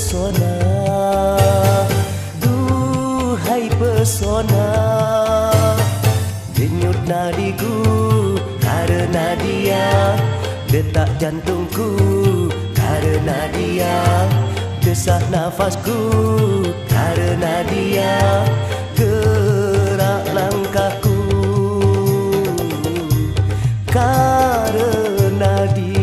pesona, duhai pesona, denyut nadiku karena dia, detak jantungku karena dia, desah nafasku karena dia, gerak langkahku karena dia.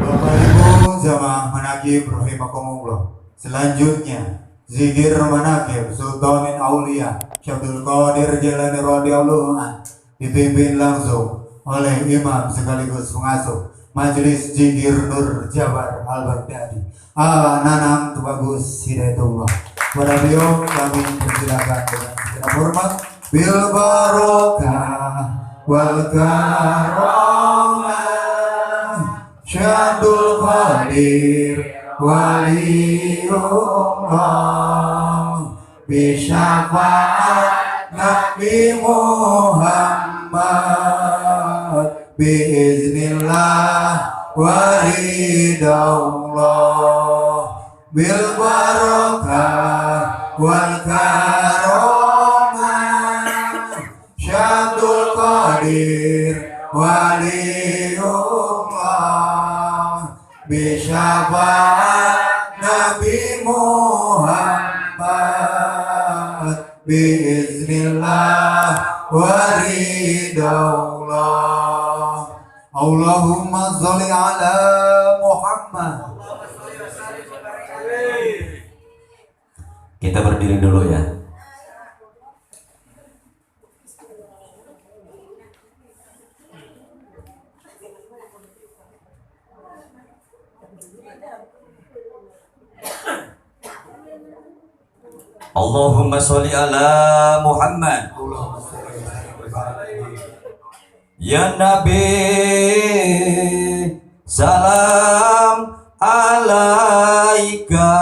Bapak Ibu jamaah manakib rahimakumullah. Selanjutnya zikir manakib Sultanin Aulia Syabdul Qadir Jailani radhiyallahu anhu dipimpin langsung oleh imam sekaligus pengasuh Majelis Zikir Nur Jabar Al-Baghdadi Nanang Tubagus Hidayatullah. Pada beliau kami persilakan dengan segala hormat bil barokah wal karamah Syabdul Qadir Waliullah bisyafaat Nabi Muhammad biiznillah waridallah bil barokah wal karamah Syabdul Qadir Waliullah bisyafaat Nabi Muhammad biiznillah waridallah. Allahumma sholli ala Muhammad. Kita berdiri dulu ya. Allahumma sholli ala Muhammad. Ya Nabi salam alaika,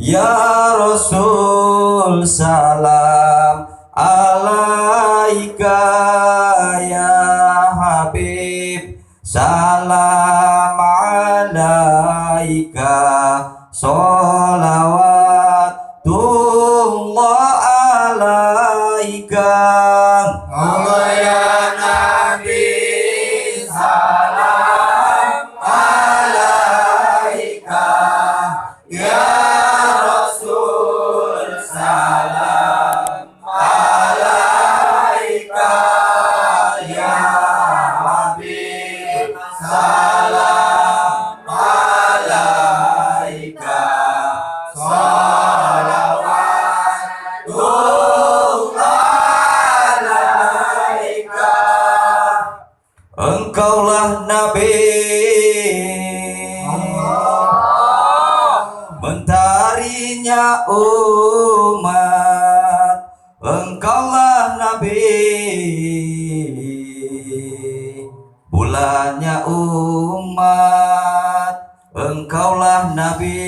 ya Rasul salam alaika, ya Habib salam alaika, sholawatullah alaika. Allah ya Nabi salam alaika, ya Rasul salam alaika, ya Habib salam alaika, Engkaulah Nabi mentarinya umat, engkaulah Nabi bulannya umat, engkaulah Nabi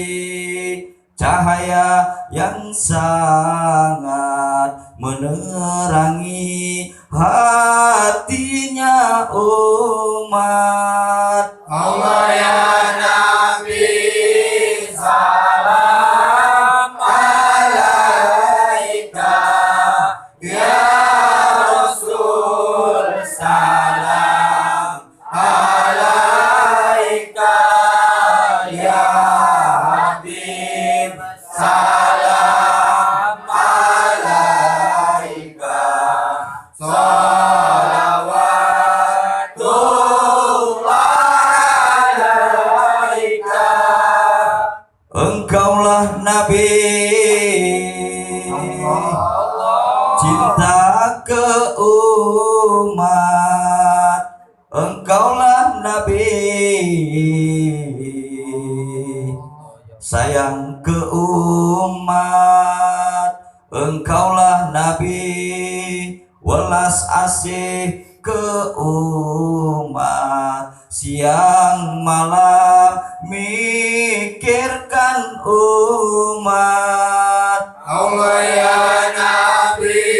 cahaya yang sangat menerangi hatinya umat. Allah ya Nabi salam alaika, ya Rasul salam alaika, ya Habib salam alaika, Engkaulah Nabi cinta ke umat, engkaulah Nabi sayang ke umat, engkaulah Nabi welas asih ke umat, siang malam mikirkan umat. Allah ya Nabi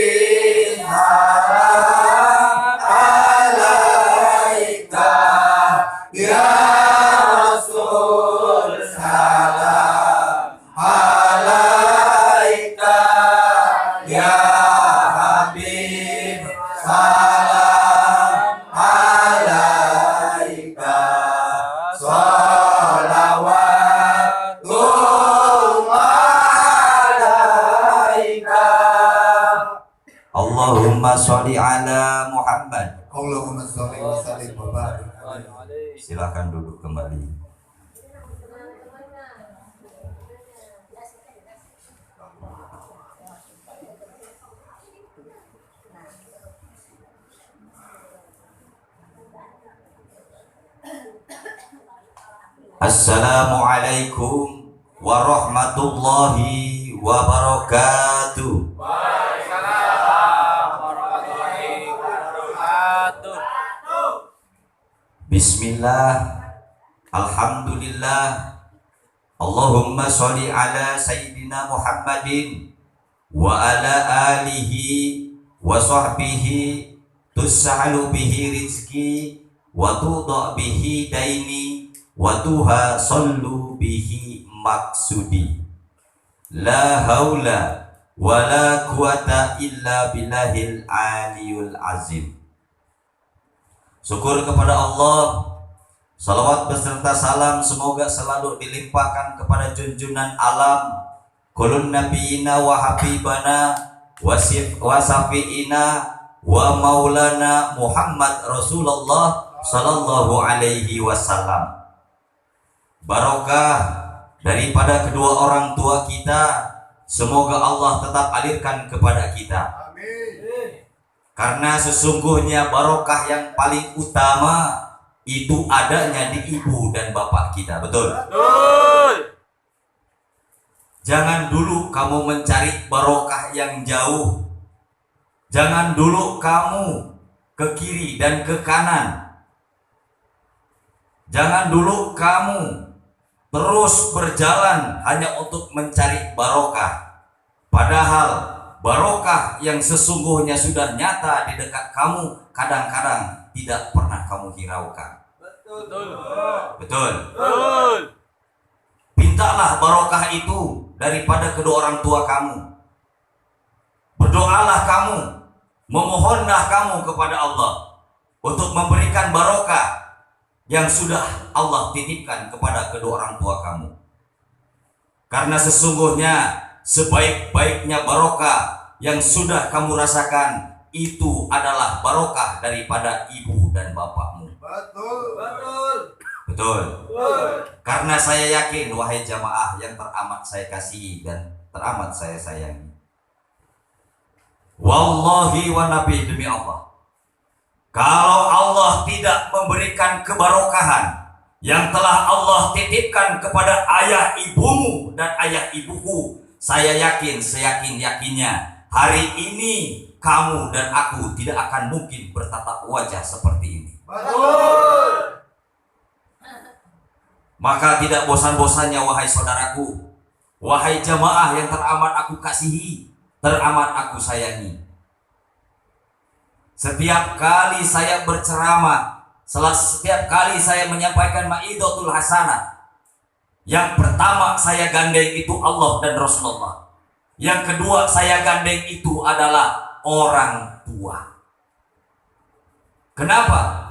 Allahumma sholli ala Muhammad. Allahumma sholli wa sallim wa barik alaihi. Silakan duduk kembali. Assalamualaikum warahmatullahi wabarakatuh. Bismillah, alhamdulillah, Allahumma sholli ala sayyidina Muhammadin wa ala alihi wa sahbihi tus'alu bihi rizki wa tuda bihi daini wa tuha sallu bihi maksudi. La haula wa la quwata illa billahil aliyul azim. Syukur kepada Allah, salawat beserta salam semoga selalu dilimpahkan kepada junjungan alam, kulun nabiyina wa habibana wa safiina wa maulana Muhammad Rasulullah sallallahu alaihi wasallam. Barokah daripada kedua orang tua kita, semoga Allah tetap alirkan kepada kita. Karena sesungguhnya barokah yang paling utama itu adanya di ibu dan bapak kita. Betul? Betul. Jangan dulu kamu mencari barokah yang jauh. Jangan dulu kamu ke kiri dan ke kanan. Jangan dulu kamu terus berjalan hanya untuk mencari barokah. Padahal barokah yang sesungguhnya sudah nyata di dekat kamu kadang-kadang tidak pernah kamu hiraukan. Betul. Betul. Betul. Mintalah barokah itu daripada kedua orang tua kamu. Berdoalah kamu, memohonlah kamu kepada Allah untuk memberikan barokah yang sudah Allah titipkan kepada kedua orang tua kamu. Karena sesungguhnya sebaik-baiknya barokah yang sudah kamu rasakan itu adalah barokah daripada ibu dan bapakmu. Betul. Betul. Betul. Betul. Karena saya yakin, wahai jamaah yang teramat saya kasihi dan teramat saya sayangi, wallahi wa nabi, demi Allah, kalau Allah tidak memberikan kebarokahan yang telah Allah titipkan kepada ayah ibumu dan ayah ibuku, saya yakin, seyakin-yakinnya hari ini kamu dan aku tidak akan mungkin bertatap wajah seperti ini. Betul. Maka tidak bosan-bosannya wahai saudaraku, wahai jamaah yang teramat aku kasihi, teramat aku sayangi, setiap kali saya berceramah, setiap kali saya menyampaikan maidotul hasanah, yang pertama saya gandeng itu Allah dan Rasulullah. Yang kedua saya gandeng itu adalah orang tua. Kenapa?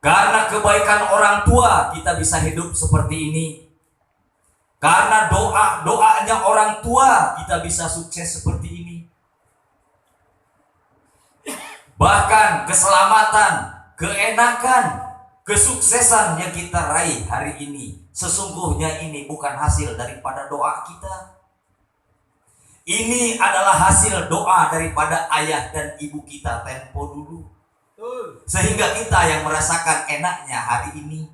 Karena kebaikan orang tua kita bisa hidup seperti ini. Karena doanya orang tua kita bisa sukses seperti ini. Bahkan keselamatan, keenakan, kesuksesan yang kita raih hari ini, sesungguhnya ini bukan hasil daripada doa kita. Ini adalah hasil doa daripada ayah dan ibu kita tempo dulu. Sehingga kita yang merasakan enaknya hari ini.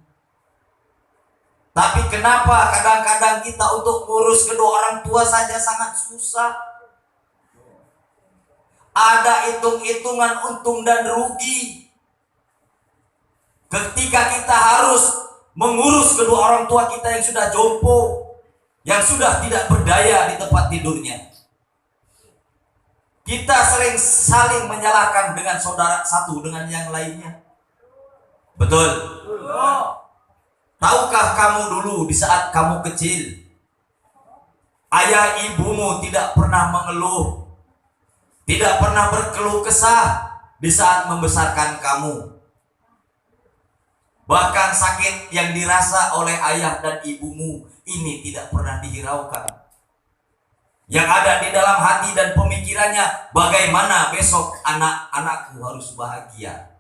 Tapi kenapa kadang-kadang kita untuk ngurus kedua orang tua saja sangat susah? Ada hitung-hitungan untung dan rugi. Ketika kita harus mengurus kedua orang tua kita yang sudah jompo, yang sudah tidak berdaya di tempat tidurnya, kita saling menyalahkan dengan saudara satu dengan yang lainnya. Betul? Tahukah kamu dulu di saat kamu kecil, ayah ibumu tidak pernah mengeluh, tidak pernah berkeluh kesah di saat membesarkan kamu. Bahkan sakit yang dirasa oleh ayah dan ibumu ini tidak pernah dihiraukan. Yang ada di dalam hati dan pemikirannya, bagaimana besok anak-anakku harus bahagia.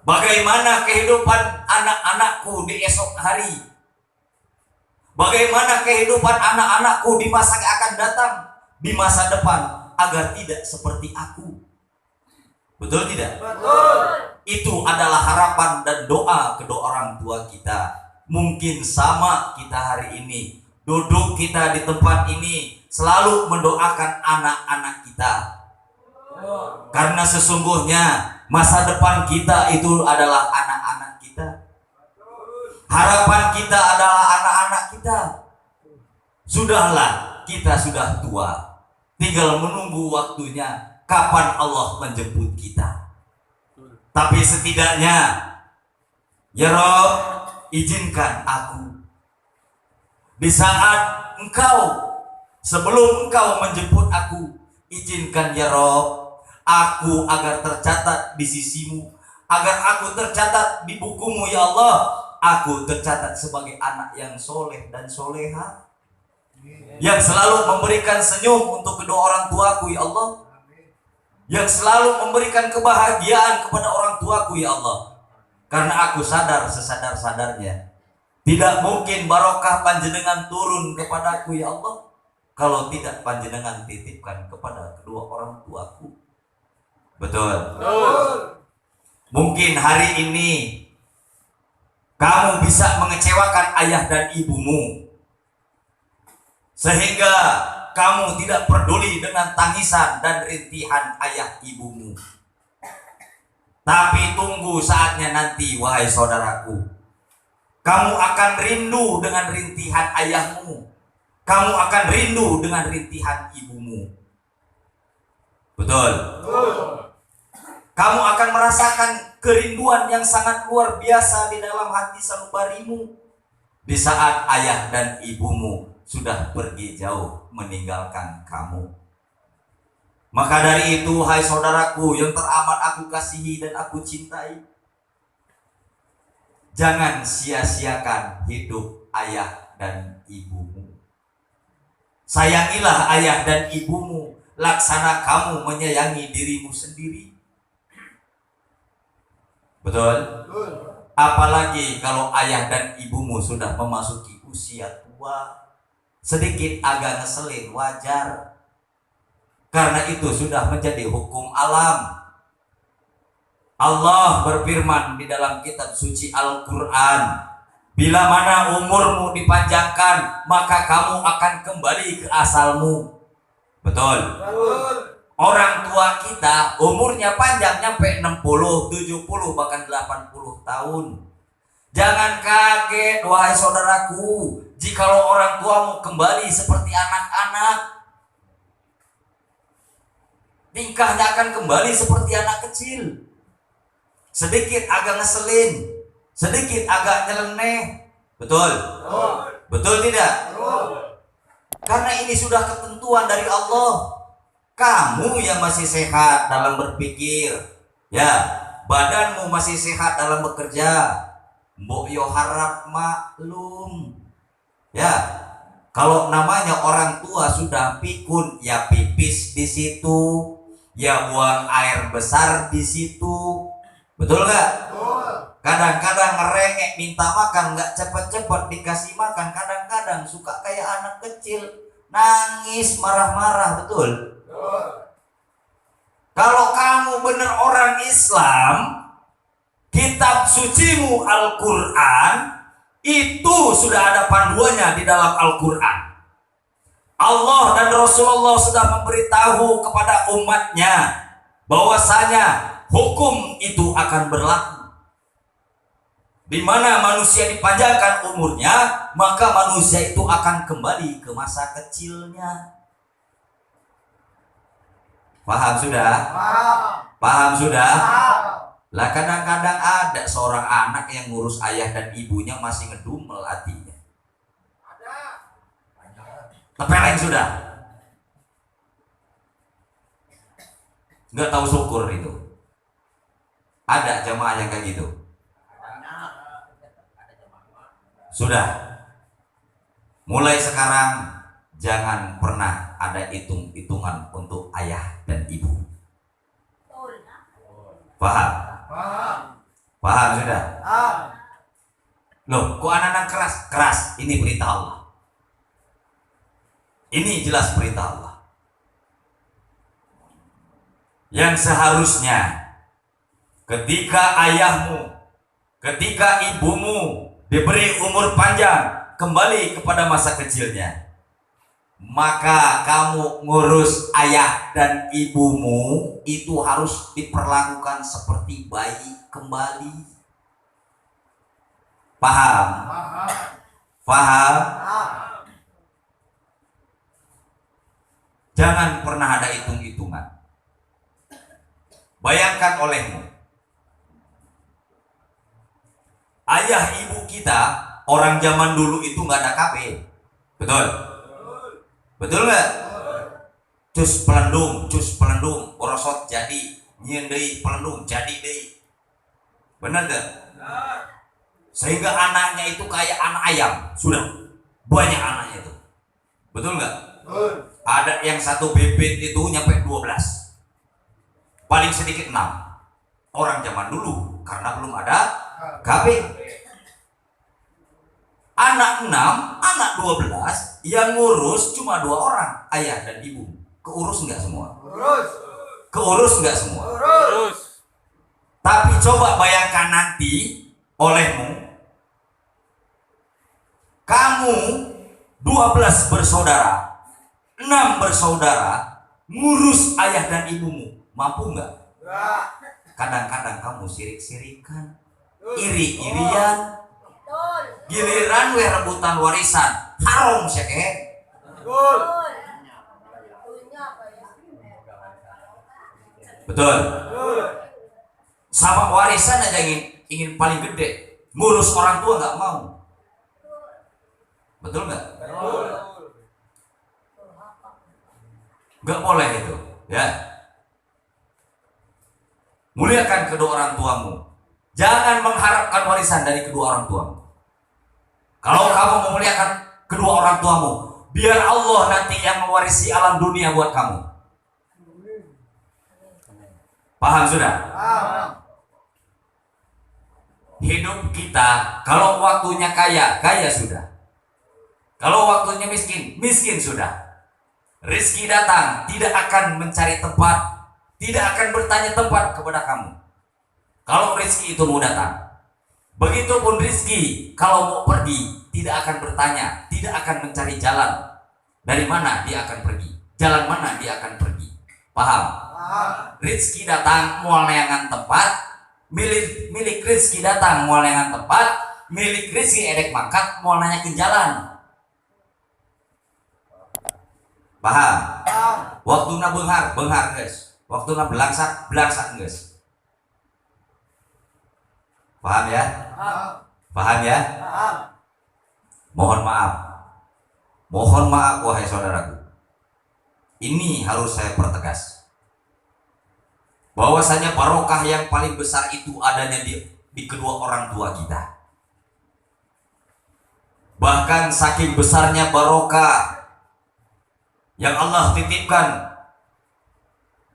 Bagaimana kehidupan anak-anakku di esok hari. Bagaimana kehidupan anak-anakku di masa yang akan datang, di masa depan, agar tidak seperti aku. Betul tidak? Betul. Itu adalah harapan dan doa kedua orang tua kita. Mungkin sama kita hari ini, duduk kita di tempat ini selalu mendoakan anak-anak kita. Karena sesungguhnya masa depan kita itu adalah anak-anak kita. Harapan kita adalah anak-anak kita. Sudahlah, kita sudah tua. Tinggal menunggu waktunya kapan Allah menjemput kita. Tapi setidaknya, ya Rob, izinkan aku di saat sebelum engkau menjemput aku, izinkan ya Rob, aku agar tercatat di sisimu, agar aku tercatat di bukumu ya Allah, aku tercatat sebagai anak yang soleh dan soleha, yang selalu memberikan senyum untuk kedua orang tuaku ya Allah, yang selalu memberikan kebahagiaan kepada orang tuaku ya Allah. Karena aku sadar sesadar-sadarnya, tidak mungkin barokah panjenengan turun kepadaku ya Allah kalau tidak panjenengan titipkan kepada kedua orang tuaku. Betul? Mungkin hari ini kamu bisa mengecewakan ayah dan ibumu, sehingga kamu tidak peduli dengan tangisan dan rintihan ayah ibumu. Tapi tunggu saatnya nanti, wahai saudaraku, kamu akan rindu dengan rintihan ayahmu, kamu akan rindu dengan rintihan ibumu. Betul? Kamu akan merasakan kerinduan yang sangat luar biasa di dalam hati sanubarimu di saat ayah dan ibumu sudah pergi jauh meninggalkan kamu. Maka dari itu, hai saudaraku yang teramat aku kasihi dan aku cintai, jangan sia-siakan hidup ayah dan ibumu. Sayangilah ayah dan ibumu, laksana kamu menyayangi dirimu sendiri. Betul? Apalagi kalau ayah dan ibumu sudah memasuki usia tua, sedikit agak ngeselin, wajar. Karena itu sudah menjadi hukum alam. Allah berfirman di dalam kitab suci Al-Quran, bila mana umurmu dipanjangkan, maka kamu akan kembali ke asalmu. Betul? Orang tua kita umurnya panjang nyampe 60, 70, bahkan 80 tahun. Jangan kaget wahai saudaraku, jikalau orang tuamu kembali seperti anak-anak. Tingkahnya akan kembali seperti anak kecil. Sedikit agak ngeselin, sedikit agak nyeleneh. Betul? Betul tidak? Karena ini sudah ketentuan dari Allah. Kamu yang masih sehat dalam berpikir, ya, badanmu masih sehat dalam bekerja, mbok yo harap maklum. Ya, kalau namanya orang tua sudah pikun, ya pipis di situ, ya buang air besar di situ. Betul nggak? Kadang-kadang ngerengek minta makan, nggak cepet-cepet dikasih makan. Kadang-kadang suka kayak anak kecil, nangis, marah-marah. Betul? Kalau kamu benar orang Islam, kitab sucimu Al-Quran itu sudah ada panduannya di dalam Al-Quran. Allah dan Rasulullah sudah memberitahu kepada umatnya bahwasanya hukum itu akan berlaku. Di mana manusia dipanjangkan umurnya, maka manusia itu akan kembali ke masa kecilnya. Paham sudah? Paham sudah? Lah kadang-kadang ada seorang anak yang ngurus ayah dan ibunya masih ngedumel hatinya. Tepeleng sudah. Nggak tahu syukur itu. Ada jamaah yang kayak gitu. Sudah. Mulai sekarang jangan pernah ada hitung-hitungan untuk ayah dan ibu. Paham? Paham sudah? Loh, kok anak-anak keras? Keras, ini perintah Allah. Ini jelas perintah Allah. Yang seharusnya ketika ayahmu, ketika ibumu diberi umur panjang, kembali kepada masa kecilnya, maka kamu ngurus ayah dan ibumu itu harus diperlakukan seperti bayi kembali. Paham? Paham? Jangan pernah ada hitung-hitungan. Bayangkan olehmu, ayah ibu kita orang zaman dulu itu nggak ada KB, betul? Betul nggak? Cus pelendung, borosot jadi, nyendei pelendung jadi deh, benar gak? Sehingga anaknya itu kayak anak ayam, sudah banyak anaknya itu, betul nggak? Ada yang satu bebek itu nyampe 12, paling sedikit 6. Orang zaman dulu karena belum ada KB. Anak 6, anak 12 yang ngurus cuma 2 orang, ayah dan ibu. Keurus nggak semua? Keurus nggak semua? Tapi coba bayangkan nanti olehmu, kamu 12 bersaudara, 6 bersaudara, ngurus ayah dan ibumu, mampu nggak? Kadang-kadang kamu sirik-sirikan, iri-irian, giliran we rebutan warisan, haram sih kek. Betul. Sama warisan aja ingin paling gede, ngurus orang tua nggak mau. Betul nggak? Nggak boleh itu, ya. Muliakan kedua orang tuamu. Jangan mengharapkan warisan dari kedua orang tuamu. Kalau kamu memuliakan kedua orang tuamu, biar Allah nanti yang mewarisi alam dunia buat kamu. Paham sudah? Hidup kita kalau waktunya kaya, kaya sudah. Kalau waktunya miskin, miskin sudah. Rizki datang, tidak akan mencari tempat, tidak akan bertanya tempat kepada kamu. Kalau rizki itu mau datang, begitupun rizki kalau mau pergi, tidak akan bertanya, tidak akan mencari jalan dari mana dia akan pergi, jalan mana dia akan pergi. Paham? Rizki datang mual neangan tempat, milik rizki datang mual neangan tempat, milik rizki edek mangkat mual nanya ke jalan. Paham? Waktu na benghar guys. Waktu na belangsak guys. Paham ya? Paham ya? Mohon maaf wahai saudaraku. Ini harus saya pertegas, bahwasanya barokah yang paling besar itu adanya di kedua orang tua kita. Bahkan saking besarnya barokah yang Allah titipkan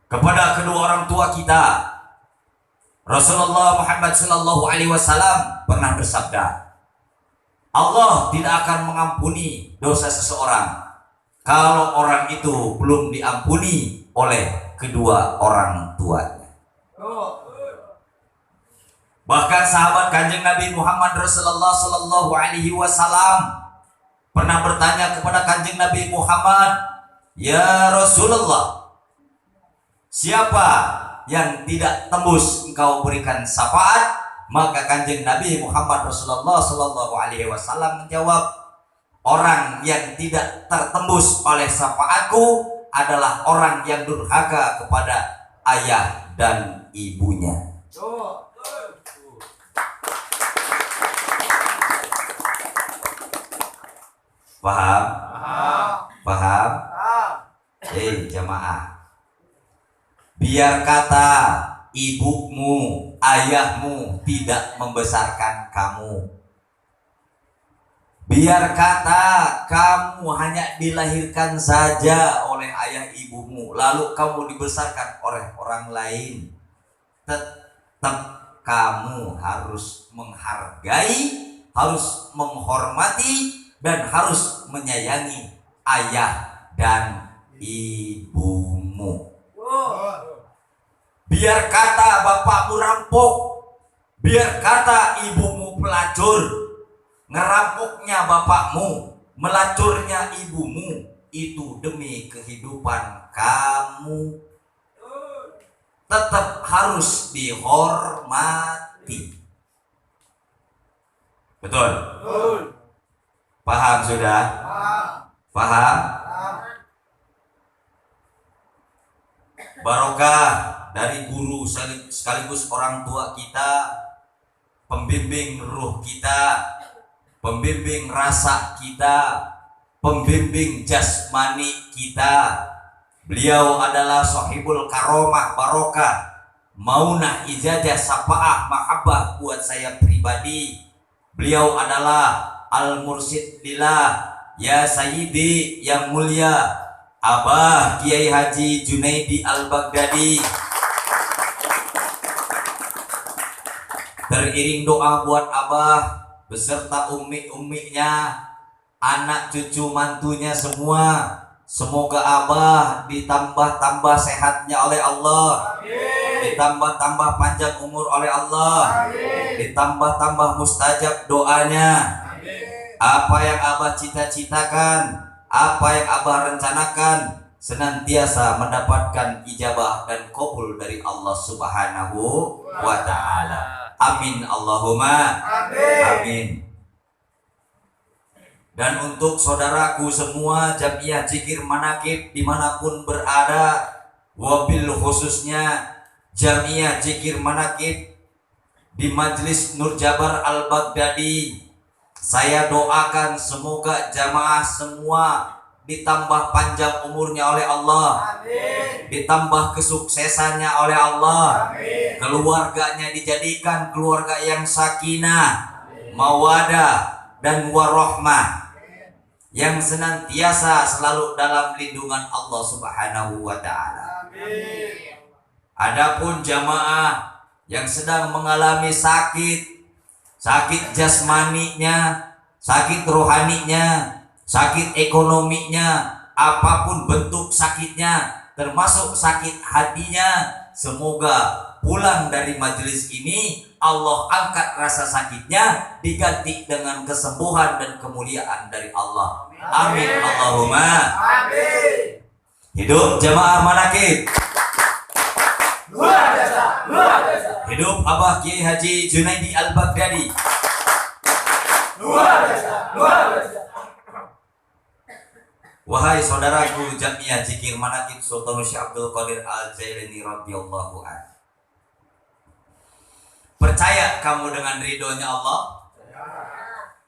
kepada kedua orang tua kita, Rasulullah Muhammad sallallahu alaihi wasallam pernah bersabda, Allah tidak akan mengampuni dosa seseorang kalau orang itu belum diampuni oleh kedua orang tuanya. Bahkan sahabat Kanjeng Nabi Muhammad Rasulullah sallallahu alaihi wasallam pernah bertanya kepada Kanjeng Nabi Muhammad, "Ya Rasulullah, siapa yang tidak tembus engkau berikan syafaat?" Maka Kanjeng Nabi Muhammad Rasulullah sallallahu alaihi wasallam menjawab, orang yang tidak tertembus oleh syafaatku adalah orang yang durhaka kepada ayah dan ibunya. Paham? Paham? Jamaah, biar kata ibumu, ayahmu tidak membesarkan kamu, Biar kata kamu hanya dilahirkan saja oleh ayah ibumu, lalu kamu dibesarkan oleh orang lain, tetap kamu harus menghargai, harus menghormati, dan harus menyayangi ayah dan ibumu. Biar kata bapakmu rampok, biar kata ibumu pelacur, ngerampoknya bapakmu, melacurnya ibumu, itu demi kehidupan kamu, tetap harus dihormati. Betul? Paham sudah? Paham? Barokah dari guru sekaligus orang tua kita, pembimbing ruh kita, pembimbing rasa kita, pembimbing jasmani kita. Beliau adalah sahibul karomah barokah, maunah ijazah sapaah mahabbah buat saya pribadi. Beliau adalah al-mursyid lillah, ya sayyidi yang mulia Abah Kiai Haji Junaidi Al-Baghdadi. Teriring doa buat Abah beserta ummi-umminya, anak cucu mantunya semua. Semoga Abah ditambah-tambah sehatnya oleh Allah, ditambah-tambah panjang umur oleh Allah, ditambah-tambah mustajab doanya. Apa yang Abah cita-citakan, apa yang Abah rencanakan, senantiasa mendapatkan ijabah dan qabul dari Allah Subhanahu wa ta'ala. Amin Allahumma amin. Dan untuk saudaraku semua Jamiah Zikir Manaqib dimanapun berada, wabil khususnya Jamiah Zikir Manaqib di Majelis Nur Jabar Al-Baghdadi, saya doakan semoga jamaah semua ditambah panjang umurnya oleh Allah, ditambah kesuksesannya oleh Allah, keluarganya dijadikan keluarga yang sakinah, mawadah, dan warahmah, yang senantiasa selalu dalam lindungan Allah Subhanahu wa ta'ala. Adapun jamaah yang sedang mengalami sakit jasmaninya, sakit rohaninya, sakit ekonominya, apapun bentuk sakitnya, termasuk sakit hatinya, semoga pulang dari majelis ini Allah angkat rasa sakitnya, diganti dengan kesembuhan dan kemuliaan dari Allah. Amin Allahumma amin. Hidup jamaah manaqib, luar biasa, luar biasa. Hidup Abah Kiai Haji Junaidi Al-Baghdadi, luar biasa, luar biasa. Wahai saudaraku Jamiah Zikir Manaqib Sultan Syekh Abdul Qadir Al-Jailani radhiyallahu anhu, percaya kamu dengan ridhonya Allah?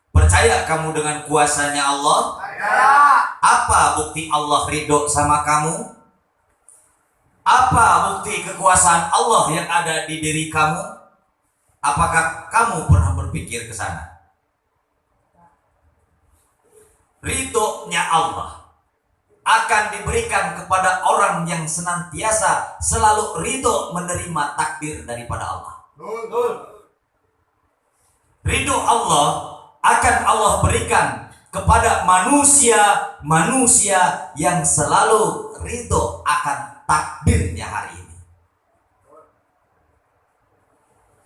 Percaya kamu dengan kuasanya Allah? Apa bukti Allah ridho sama kamu? Apa bukti kekuasaan Allah yang ada di diri kamu? Apakah kamu pernah berpikir ke sana? Ridhonya Allah akan diberikan kepada orang yang senantiasa selalu ridho menerima takdir daripada Allah. Ridho Allah akan Allah berikan kepada manusia yang selalu ridho akan takdirnya hari ini.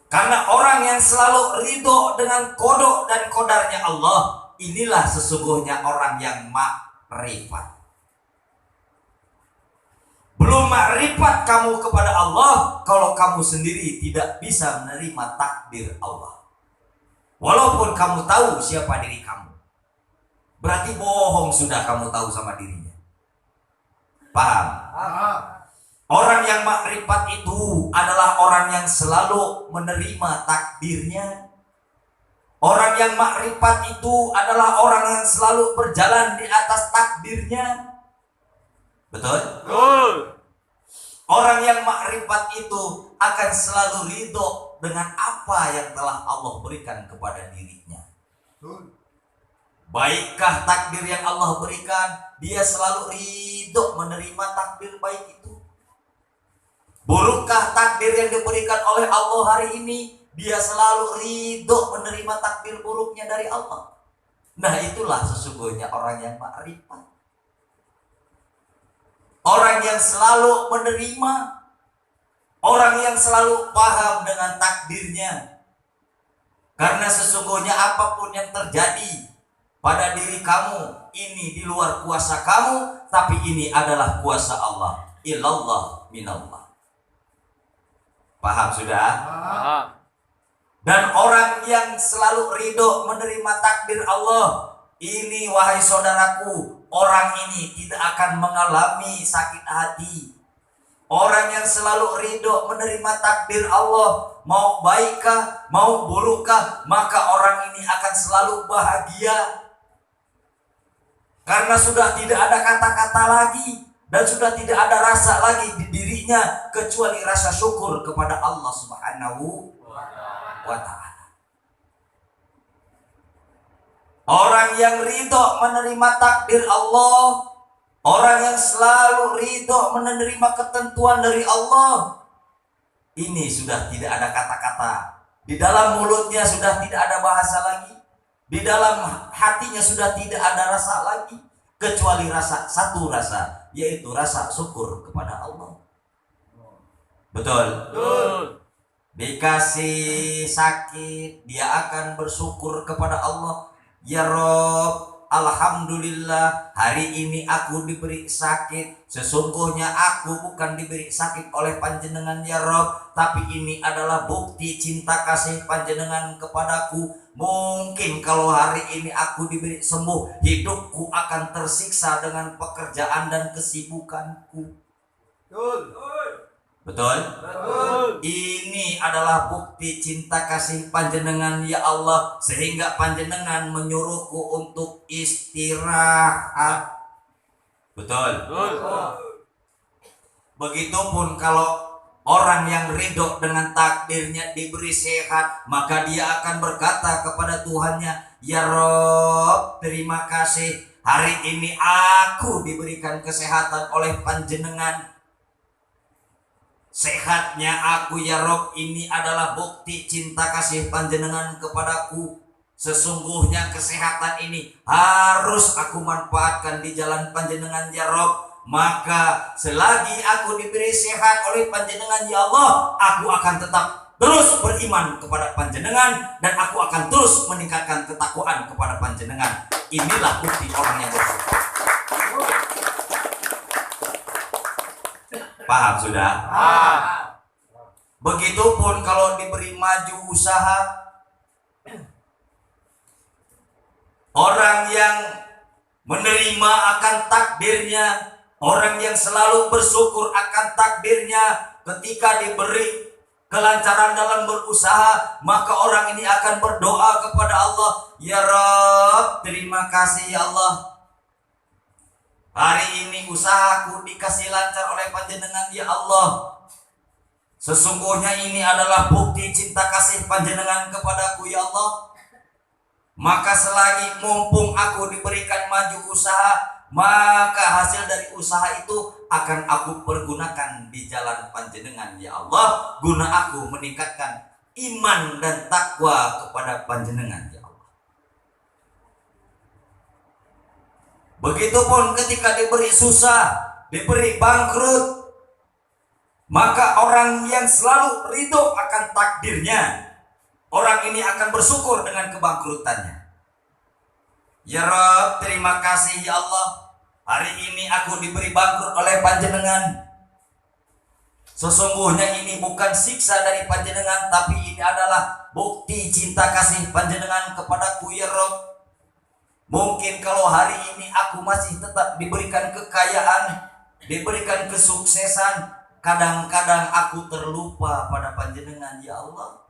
Karena orang yang selalu ridho dengan kodok dan kodarnya Allah, inilah sesungguhnya orang yang makrifat. Belum makrifat kamu kepada Allah kalau kamu sendiri tidak bisa menerima takdir Allah. Walaupun kamu tahu siapa diri kamu, berarti bohong sudah kamu tahu sama dirinya. Paham? Orang yang makrifat itu adalah orang yang selalu menerima takdirnya. Orang yang makrifat itu adalah orang yang selalu berjalan di atas takdirnya. Betul? Betul. Orang yang makrifat itu akan selalu ridho dengan apa yang telah Allah berikan kepada dirinya. Baikkah takdir yang Allah berikan? Dia selalu ridho menerima takdir baik itu. Burukkah takdir yang diberikan oleh Allah hari ini? Dia selalu ridho menerima takdir buruknya dari Allah. Nah, itulah sesungguhnya orang yang ma'rifat. Orang yang selalu menerima, orang yang selalu paham dengan takdirnya. Karena sesungguhnya apapun yang terjadi pada diri kamu, ini di luar kuasa kamu, tapi ini adalah kuasa Allah. Ilallah minallah. Paham sudah? Paham. Dan orang yang selalu ridho menerima takdir Allah, ini wahai saudaraku, orang ini tidak akan mengalami sakit hati. Orang yang selalu ridho menerima takdir Allah, mau baikkah, mau burukkah, maka orang ini akan selalu bahagia. Karena sudah tidak ada kata-kata lagi dan sudah tidak ada rasa lagi di dirinya kecuali rasa syukur kepada Allah Subhanahu wa ta'ala. Orang yang ridho menerima takdir Allah, orang yang selalu ridho menerima ketentuan dari Allah, ini sudah tidak ada kata-kata. Di dalam mulutnya sudah tidak ada bahasa lagi. Di dalam hatinya sudah tidak ada rasa lagi, kecuali satu rasa, yaitu rasa syukur kepada Allah. Betul? Betul. Dikasih sakit, dia akan bersyukur kepada Allah. Ya Rob, alhamdulillah hari ini aku diberi sakit. Sesungguhnya aku bukan diberi sakit oleh panjenengan ya Rob, tapi ini adalah bukti cinta kasih panjenengan kepadaku. Mungkin kalau hari ini aku diberi sembuh, hidupku akan tersiksa dengan pekerjaan dan kesibukanku. Betul? Ini adalah bukti cinta kasih panjenengan ya Allah, sehingga panjenengan menyuruhku untuk istirahat. Betul? Begitupun kalau orang yang ridho dengan takdirnya diberi sehat, maka dia akan berkata kepada Tuhannya, ya Rob, terima kasih hari ini aku diberikan kesehatan oleh panjenengan. Sehatnya aku ya Rob, ini adalah bukti cinta kasih panjenengan kepadaku. Sesungguhnya kesehatan ini harus aku manfaatkan di jalan panjenengan ya Rob. Maka selagi aku diberi sehat oleh panjenengan ya Allah, aku akan tetap terus beriman kepada panjenengan, dan aku akan terus meningkatkan ketakwaan kepada panjenengan. Inilah bukti orang yang bersyukur. Paham sudah? Begitupun kalau diberi maju usaha, orang yang menerima akan takdirnya, orang yang selalu bersyukur akan takdirnya, ketika diberi kelancaran dalam berusaha, maka orang ini akan berdoa kepada Allah, ya Rabb, terima kasih ya Allah, hari ini usahaku dikasih lancar oleh panjenengan ya Allah. Sesungguhnya ini adalah bukti cinta kasih panjenengan kepadaku ya Allah. Maka selagi mumpung aku diberikan maju usaha, maka hasil dari usaha itu akan aku pergunakan di jalan panjenengan ya Allah, guna aku meningkatkan iman dan takwa kepada panjenengan ya Allah. Begitupun ketika diberi susah, diberi bangkrut, maka orang yang selalu ridho akan takdirnya, orang ini akan bersyukur dengan kebangkrutannya. Ya Rabb, terima kasih ya Allah, hari ini aku diberi bangkrut oleh panjenengan. Sesungguhnya ini bukan siksa dari panjenengan, tapi ini adalah bukti cinta kasih panjenengan kepadaku ya Rabb. Mungkin kalau hari ini aku masih tetap diberikan kekayaan, diberikan kesuksesan, kadang-kadang aku terlupa pada panjenengan ya Allah.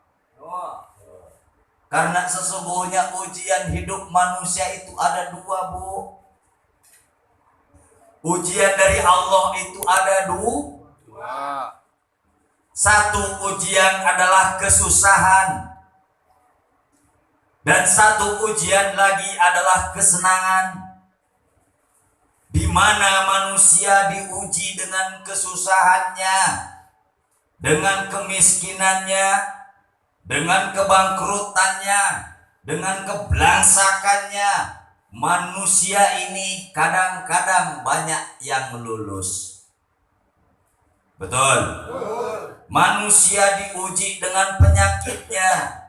Karena sesungguhnya ujian hidup manusia itu ada dua, Bu. Ujian dari Allah itu ada dua. Satu ujian adalah kesusahan. Dan satu ujian lagi adalah kesenangan, di mana manusia diuji dengan kesusahannya, dengan kemiskinannya, dengan kebangkrutannya, dengan keblangsakannya. Manusia ini kadang-kadang banyak yang lulus. Betul? Manusia diuji dengan penyakitnya.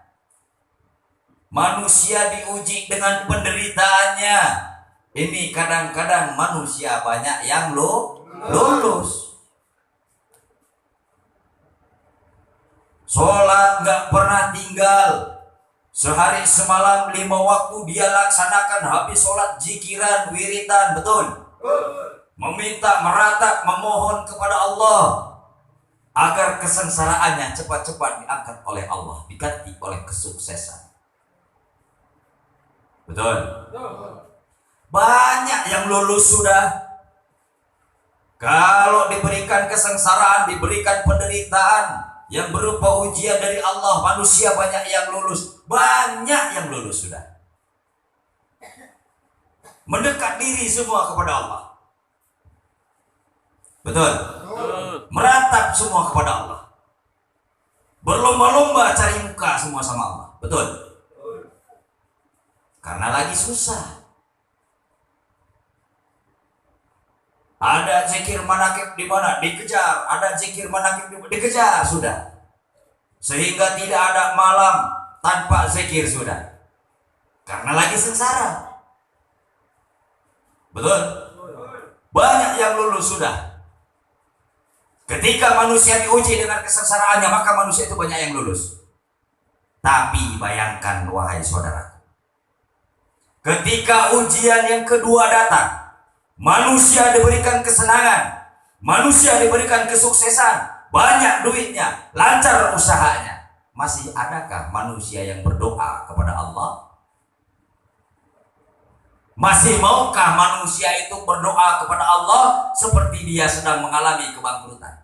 Manusia diuji dengan penderitaannya. Ini kadang-kadang manusia banyak yang lulus. Sholat nggak pernah tinggal. Sehari semalam 5 waktu dia laksanakan, habis sholat zikiran, wiritan, betul? Meminta, meratap, memohon kepada Allah agar kesengsaraannya cepat-cepat diangkat oleh Allah, diganti oleh kesuksesan. Betul? Banyak yang lulus sudah. Kalau diberikan kesengsaraan, diberikan penderitaan yang berupa ujian dari Allah, manusia banyak yang lulus. Banyak yang lulus sudah. Mendekat diri semua kepada Allah. Betul? Meratap semua kepada Allah. Berlomba-lomba cari muka semua sama Allah. Betul? Karena lagi susah. Ada zikir manakib di mana dikejar, ada zikir manakib di mana dikejar sudah. Sehingga tidak ada malam tanpa zikir sudah. Karena lagi sengsara. Betul? Banyak yang lulus sudah. Ketika manusia diuji dengan kesengsaraannya, maka manusia itu banyak yang lulus. Tapi bayangkan wahai saudara, ketika ujian yang kedua datang, manusia diberikan kesenangan, manusia diberikan kesuksesan, banyak duitnya, lancar usahanya. Masih adakah manusia yang berdoa kepada Allah? Masih maukah manusia itu berdoa kepada Allah seperti dia sedang mengalami kebangkrutan?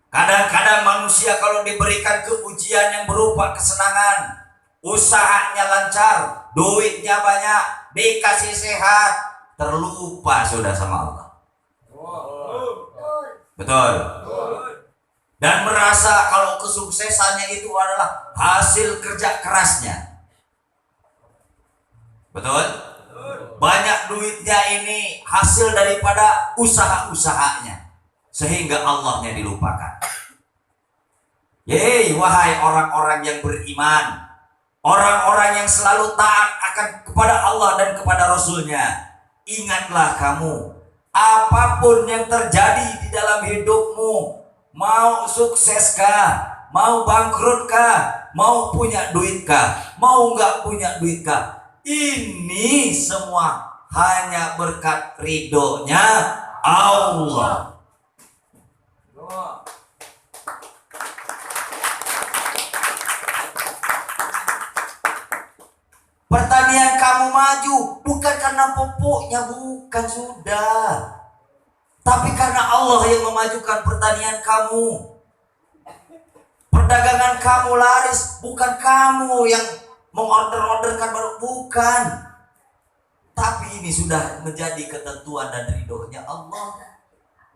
Kadang-kadang manusia kalau diberikan keujian yang berupa kesenangan, usahanya lancar, duitnya banyak, dikasih sehat, terlupa sudah sama Allah. Betul? Dan merasa kalau kesuksesannya itu adalah hasil kerja kerasnya. Betul? Banyak duitnya ini hasil daripada usaha-usahanya, sehingga Allahnya dilupakan. Yeay, wahai orang-orang yang beriman, orang-orang yang selalu taat akan kepada Allah dan kepada Rasulnya, ingatlah kamu, apapun yang terjadi di dalam hidupmu, mau sukseskah, mau bangkrutkah, mau punya duitkah, mau nggak punya duitkah, ini semua hanya berkat ridhonya Allah. Pertanian kamu maju bukan karena pupuknya, bukan sudah, tapi karena Allah yang memajukan pertanian kamu. Perdagangan kamu laris bukan kamu yang mengorder-orderkan baru, bukan, tapi ini sudah menjadi ketentuan dan ridhonya Allah.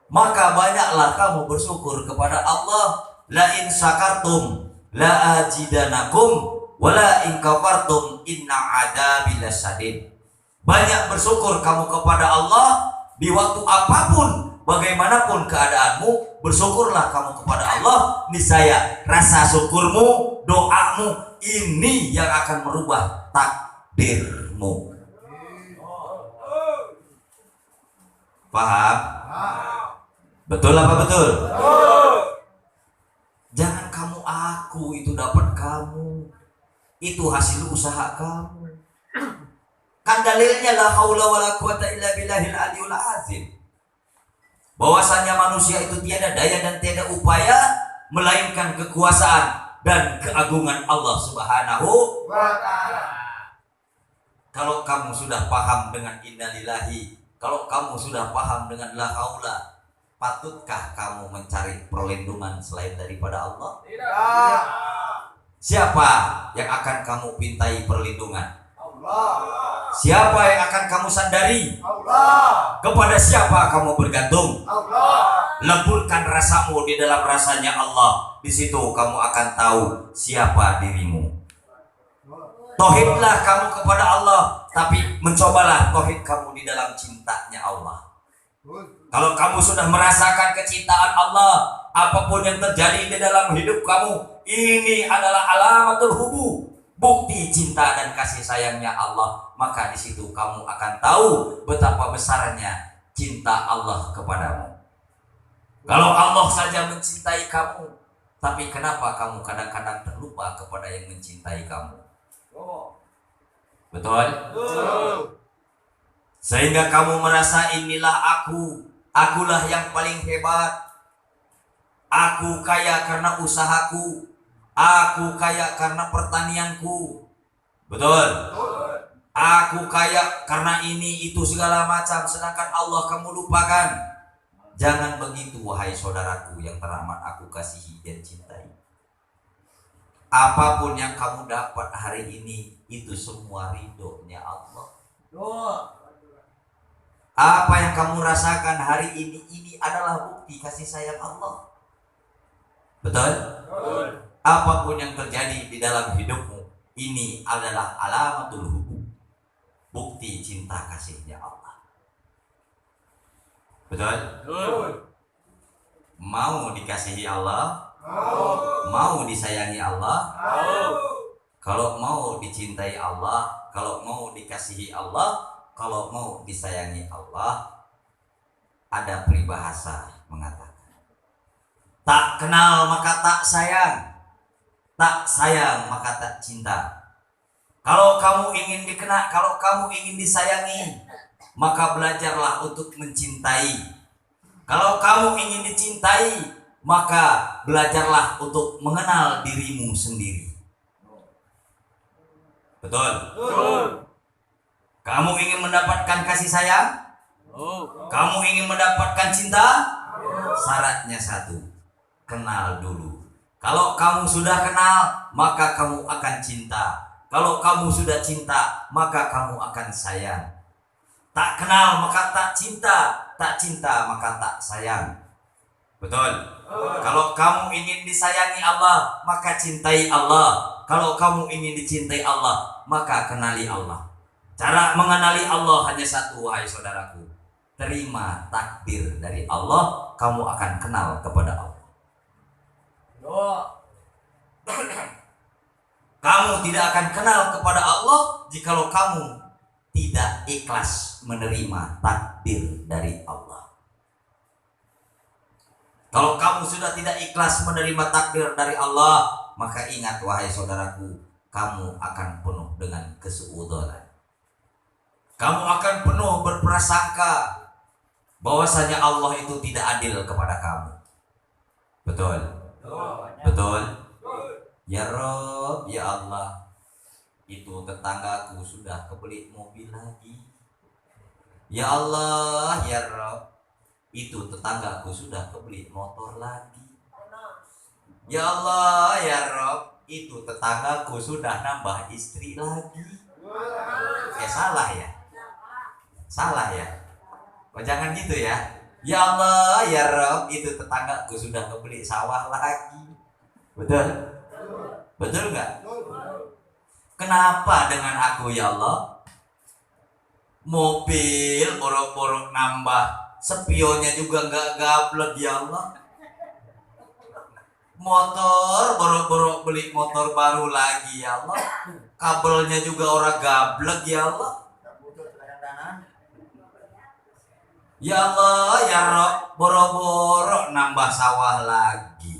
Maka banyaklah kamu bersyukur kepada Allah. La in syakartum la ajidanakum wala in kafartum inna adabi lasyadid. Banyak bersyukur kamu kepada Allah di waktu apapun, bagaimanapun keadaanmu, bersyukurlah kamu kepada Allah. Niscaya rasa syukurmu, doamu ini yang akan merubah takdirmu. Paham? Betul apa betul? Jangan kamu aku itu dapat kamu, itu hasil usaha kamu. Kan dalilnya la haula wala quwata illa billahil aliyul azim. Bahwasanya manusia itu tiada daya dan tiada upaya melainkan kekuasaan dan keagungan Allah Subhanahu wa ta'ala. Kalau kamu sudah paham dengan innalillahi, kalau kamu sudah paham dengan la haula, patutkah kamu mencari perlindungan selain daripada Allah? Tidak. Siapa yang akan kamu pintai perlindungan? Siapa yang akan kamu sandari? Kepada siapa kamu bergantung? Leburkan rasamu di dalam rasanya Allah. Di situ kamu akan tahu siapa dirimu. Tauhidlah kamu kepada Allah, tapi mencobalah tauhid kamu di dalam cintanya Allah. Kalau kamu sudah merasakan kecintaan Allah, apapun yang terjadi di dalam hidup kamu, ini adalah alamatul hubu, bukti cinta dan kasih sayangnya Allah. Maka di situ kamu akan tahu betapa besarnya cinta Allah kepadamu. Kalau Allah saja mencintai kamu, tapi kenapa kamu kadang-kadang terlupa kepada yang mencintai kamu? Betul? Sehingga kamu merasa inilah akulah yang paling hebat. Aku kaya karena usahaku, aku kaya karena pertanianku. Betul? Aku kaya karena ini itu segala macam, sedangkan Allah kamu lupakan. Jangan begitu wahai saudaraku yang teramat aku kasihi dan cintai. Apapun yang kamu dapat hari ini, itu semua ridhonya Allah. Apa yang kamu rasakan hari ini adalah bukti kasih sayang Allah. Betul? Apapun yang terjadi di dalam hidupmu, ini adalah alamatul hubu, bukti cinta kasihnya Allah. Betul? Mau dikasihi Allah? Mau disayangi Allah? Kalau mau dicintai Allah, kalau mau dikasihi Allah, kalau mau disayangi Allah, ada peribahasa mengatakan, tak kenal maka tak sayang, tak sayang maka tak cinta. Kalau kamu ingin dikenal, kalau kamu ingin disayangi, maka belajarlah untuk mencintai. Kalau kamu ingin dicintai, maka belajarlah untuk mengenal dirimu sendiri. Betul? Kamu ingin mendapatkan kasih sayang? Kamu ingin mendapatkan cinta? Syaratnya satu, kenal dulu. Kalau kamu sudah kenal, maka kamu akan cinta. Kalau kamu sudah cinta, maka kamu akan sayang. Tak kenal maka tak cinta, tak cinta maka tak sayang. Betul? Kalau kamu ingin disayangi Allah, maka cintai Allah. Kalau kamu ingin dicintai Allah, maka kenali Allah. Cara mengenali Allah hanya satu, wahai saudaraku. Terima takdir dari Allah, kamu akan kenal kepada Allah. Kamu tidak akan kenal kepada Allah jikalau kamu tidak ikhlas menerima takdir dari Allah. Kalau kamu sudah tidak ikhlas menerima takdir dari Allah, maka ingat wahai saudaraku, kamu akan penuh dengan kesuudzon. Kamu akan penuh berprasangka bahwasanya Allah itu tidak adil kepada kamu. Betul? Betul? Ya Rob, ya Allah, itu tetanggaku sudah kebeli mobil lagi. Ya Allah, ya Rob, itu tetanggaku sudah kebeli motor lagi. Ya Allah, ya Rob, itu tetanggaku sudah nambah istri lagi. Salah ya? Salah ya? Oh, jangan gitu ya. Ya Allah, ya Rob, itu tetanggaku sudah kebeli sawah lagi. Betul? Betul nggak? Kenapa dengan aku ya Allah? Mobil borok-borok nambah, spionnya juga nggak gablek ya Allah. Motor borok-borok beli motor baru lagi ya Allah. Kabelnya juga orang gablek ya Allah. Ya Allah, ya Rob, borok-borok nambah sawah lagi.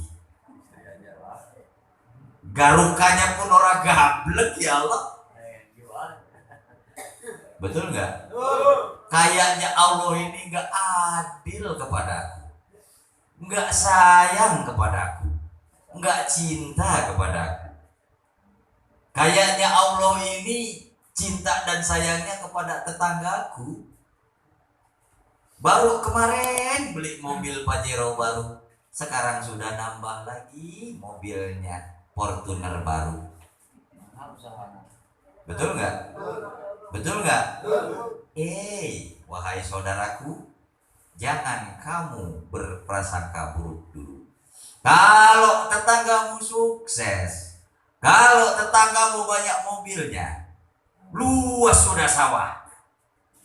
Garukanya pun orang gablek ya Allah. Betul nggak? Kayaknya Allah ini nggak adil kepadaku, nggak sayang kepadaku, nggak cinta kepadaku. Kayaknya Allah ini cinta dan sayangnya kepada tetanggaku. Baru kemarin beli mobil Pajero baru, sekarang sudah nambah lagi mobilnya. Fortuner baru. Betul nggak? Betul nggak? Wahai saudaraku, jangan kamu berprasangka buruk dulu. Kalau tetanggamu sukses, kalau tetanggamu banyak mobilnya, luas sudah sawah,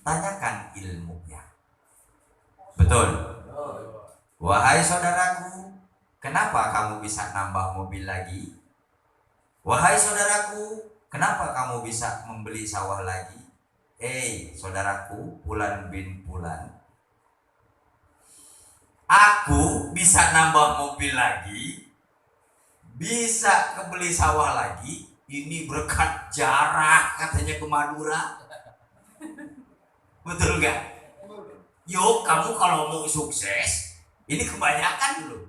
tanyakan ilmunya. Betul? Wahai saudaraku, kenapa kamu bisa nambah mobil lagi? Wahai saudaraku, kenapa kamu bisa membeli sawah lagi? Saudaraku, Fulan bin Fulan, aku bisa nambah mobil lagi, bisa kebeli sawah lagi, ini berkat jarah katanya ke Madura. Betul nggak? Yuk, kamu kalau mau sukses, ini kebanyakan loh.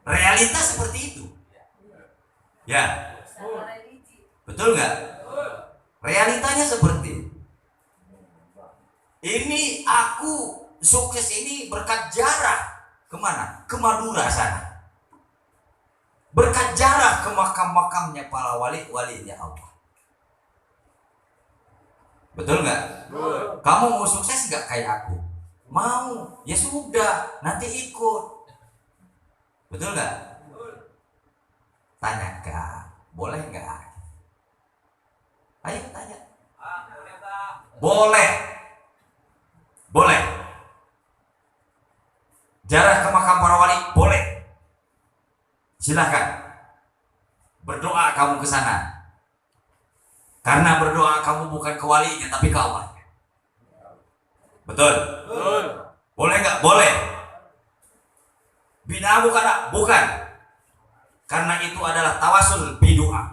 Realita seperti itu. Ya, betul nggak? Realitanya seperti itu. Ini aku sukses ini berkat jarah. Kemana? Ke Madura sana. Berkat jarah ke makam-makamnya para wali-walinya Allah. Betul nggak? Kamu mau sukses nggak kayak aku? Mau? Ya sudah, nanti ikut. Betul nggak? Tanya nggak? Boleh nggak? Ayo tanya. Boleh. Boleh. Jarah ke makam para wali? Boleh. Silakan. Berdoa kamu ke sana. Karena berdoa kamu bukan ke walinya tapi ke Allah. Betul? Boleh nggak? Boleh. Bina bukan? Bukan. Karena itu adalah tawasul bidoa.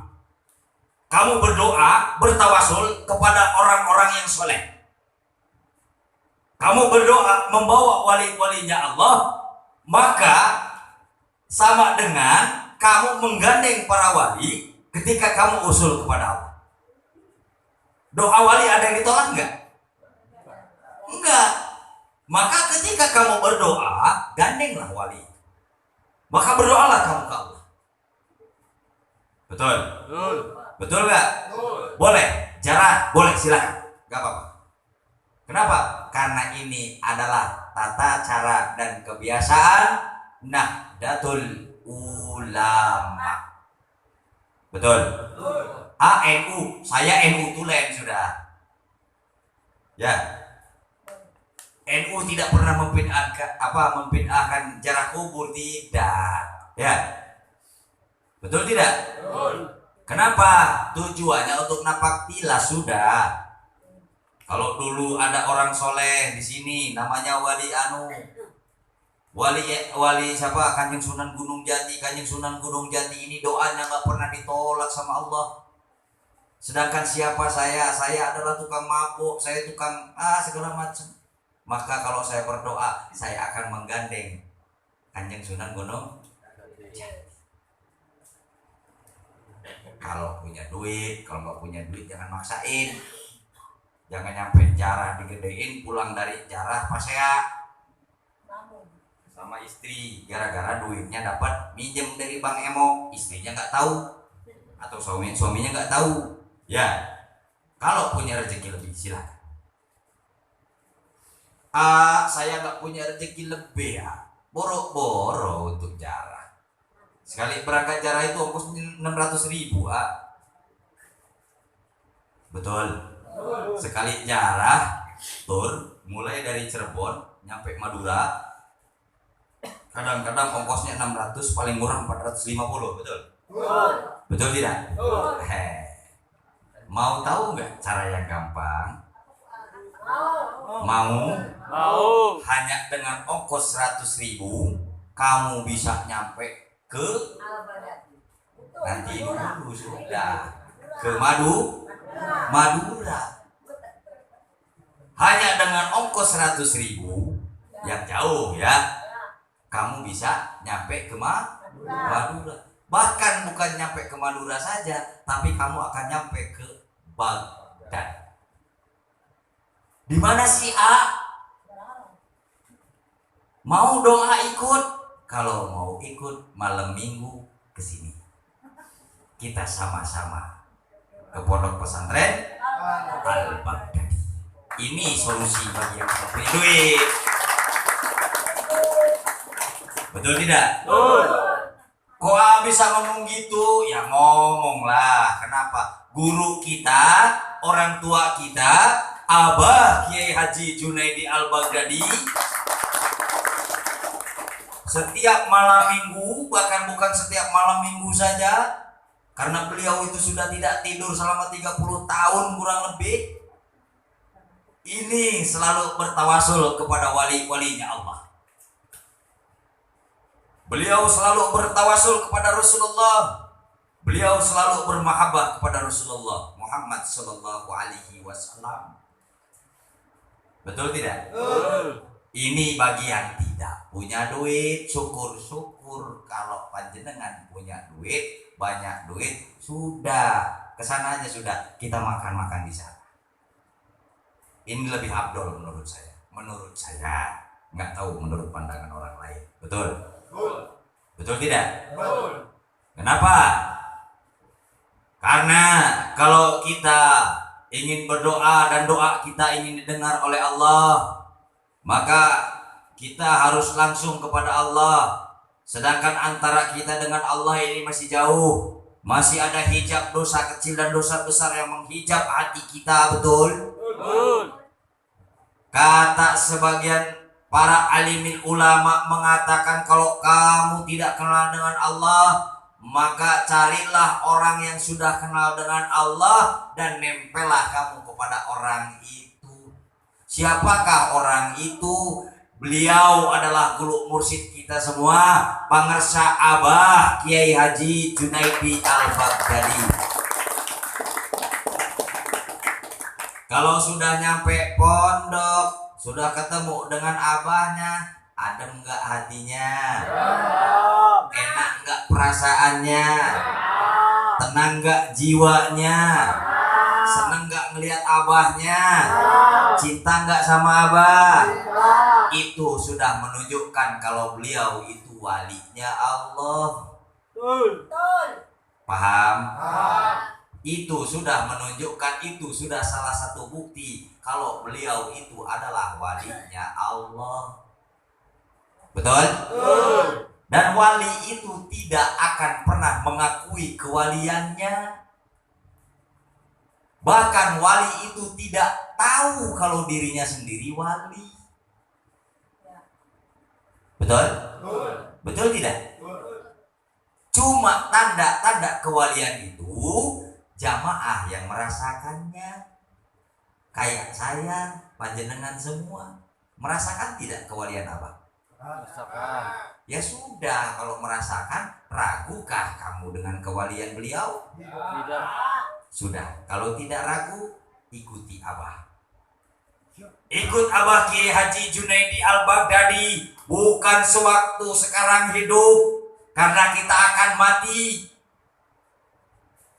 Kamu berdoa, bertawasul kepada orang-orang yang soleh. Kamu berdoa membawa wali-walinya Allah, maka sama dengan kamu menggandeng para wali ketika kamu usul kepada Allah. Doa wali ada yang ditolak enggak? Enggak. Maka ketika kamu berdoa, gandenglah wali. Maka berdoalah kamu ke Allah. Betul? Betul nggak? Boleh. Jarah? Boleh, silakan. Gak apa-apa. Kenapa? Karena ini adalah tata cara dan kebiasaan Nahdlatul Ulama. Betul? NU, saya NU Tulen sudah. Ya. NU tidak pernah membid'ahkan jarah kubur, tidak. Ya. Betul tidak? Kenapa? Tujuannya untuk napak tilas sudah. Kalau dulu ada orang soleh di sini, namanya wali siapa? Kanjeng Sunan Gunung Jati. Kanjeng Sunan Gunung Jati ini doanya nggak pernah ditolak sama Allah. Sedangkan siapa saya? Saya adalah tukang mabuk, saya tukang segala macam. Maka kalau saya berdoa, saya akan menggandeng Kanjeng Sunan Gunung Jati. Kalau punya duit, kalau nggak punya duit jangan maksain. Jangan nyampe jarah digedein, pulang dari jarah pasea sama istri gara-gara duitnya dapat minjem dari Bang Emo, istrinya nggak tahu atau suaminya nggak tahu. Ya, kalau punya rezeki lebih silakan. Saya nggak punya rezeki lebih ya, boro-boro untuk jarah. Sekali berangkat jarah itu ongkos 600.000. Betul. Sekali jarah tur mulai dari Cirebon nyampe Madura, kadang-kadang ongkosnya 600, paling murah 450. Betul? Betul tidak? Mau tahu nggak cara yang gampang? Mau? Hanya dengan ongkos 100.000 kamu bisa nyampe ke nanti dulu sudah ke Madura. Hanya dengan ongkos 100.000 yang jauh ya, kamu bisa nyampe ke Madura. Bahkan bukan nyampe ke Madura saja, tapi kamu akan nyampe ke Baghdad. Di mana sih Mau doa ikut? Kalau mau ikut malam minggu ke sini. kita sama-sama ke pondok pesantren Al-Baghdadi. Ini solusi bagi yang tidak punya duit. Betul tidak? Betul. Kok bisa ngomong gitu? Ya ngomonglah. Kenapa? Guru kita, orang tua kita, Abah Kiai Haji Junaidi Al-Baghdadi, setiap malam minggu, bahkan bukan setiap malam minggu saja, karena beliau itu sudah tidak tidur selama 30 tahun kurang lebih, ini selalu bertawasul kepada wali-walinya Allah. Beliau selalu bertawasul kepada Rasulullah. Beliau selalu bermahabbah kepada Rasulullah Muhammad sallallahu alaihi wasallam. Betul tidak? Betul. Ini bagi yang tidak punya duit, syukur-syukur. Kalau panjenengan punya duit, banyak duit, sudah kesana aja sudah, kita makan-makan di sana. Ini lebih abdol menurut saya. Menurut saya, nggak tahu menurut pandangan orang lain. Betul? Betul tidak? Betul. Kenapa? Karena kalau kita ingin berdoa dan doa kita ingin didengar oleh Allah, maka kita harus langsung kepada Allah. Sedangkan antara kita dengan Allah ini masih jauh. Masih ada hijab dosa kecil dan dosa besar yang menghijab hati kita, betul? Betul. Kata sebagian para alimin ulama mengatakan, kalau kamu tidak kenal dengan Allah, maka carilah orang yang sudah kenal dengan Allah dan nempellah kamu kepada orang itu. Siapakah orang itu? Beliau adalah guru mursyid kita semua, pangersa Abah Kiai Haji Junaidi Al-Baghdadi. Kalau sudah nyampe pondok, sudah ketemu dengan abahnya, adem nggak hatinya? Enak nggak perasaannya? Tenang nggak jiwanya? Seneng nggak ngelihat abahnya? Cinta nggak sama abah? Itu sudah menunjukkan kalau beliau itu walinya Allah. Betul. Paham? Itu sudah menunjukkan, itu sudah salah satu bukti kalau beliau itu adalah walinya Allah. Betul? Betul. Dan wali itu tidak akan pernah mengakui kewaliannya. Bahkan wali itu tidak tahu kalau dirinya sendiri wali. Betul? Betul tidak? Cuma tanda-tanda kewalian itu jamaah yang merasakannya. Kayak saya, panjenengan semua merasakan tidak kewalian apa? Rasakan. Ya sudah, kalau merasakan, ragukah kamu dengan kewalian beliau? Tidak. Sudah, kalau tidak ragu, ikuti Abah. Ikut Abah Kiai Haji Junaidi Al-Baghdadi, bukan sewaktu sekarang hidup, karena kita akan mati.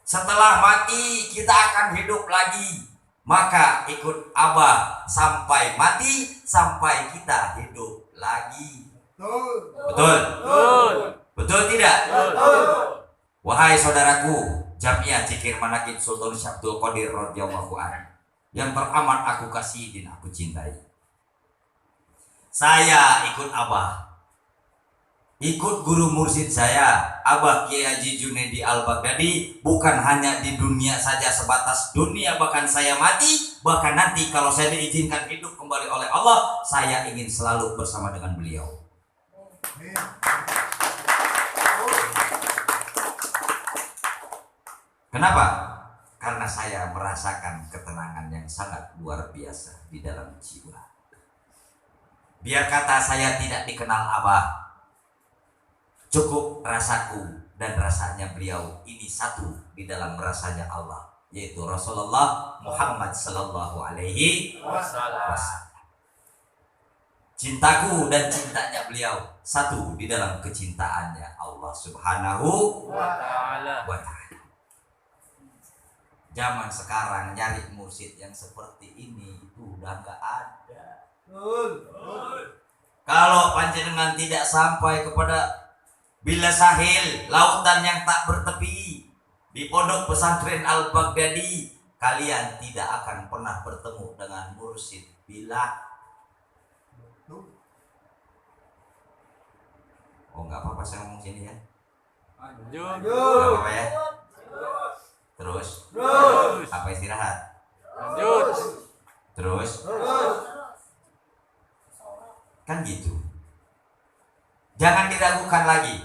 Setelah mati, kita akan hidup lagi. Maka ikut Abah sampai mati, sampai kita hidup lagi. Betul? Betul tidak? Wahai saudaraku, Jamiah Zikir Manaqib Sultan Syabdul Qadir radhiyallahu anhu, yang teramat aku kasih dan aku cintai. Saya ikut Abah, ikut guru mursyid saya, Abah Kiai Haji Junaidi Al-Baghdadi, bukan hanya di dunia saja, sebatas dunia, bahkan saya mati, bahkan nanti kalau saya diizinkan hidup kembali oleh Allah, saya ingin selalu bersama dengan beliau. Kenapa? Karena saya merasakan ketenangan yang sangat luar biasa di dalam jiwa. Biar kata saya tidak dikenal Abah, cukup rasaku dan rasanya beliau ini satu di dalam rasanya Allah, yaitu Rasulullah Muhammad sallallahu alaihi wasallam. Cintaku dan cintanya beliau satu di dalam kecintaannya Allah Subhanahu wa ta'ala. Zaman sekarang nyari mursyid yang seperti ini itu udah nggak ada. Kalau panjenengan tidak sampai kepada bila sahil, lautan yang tak bertepi, di pondok pesantren Al-Baghdadi kalian tidak akan pernah bertemu dengan mursyid bila. Oh nggak apa-apa saya ngomong sini ya. Lanjut. Nggak apa-apa ya. Terus. Terus. Apa istirahat? Lanjut. Terus. Kan gitu. Jangan diragukan lagi.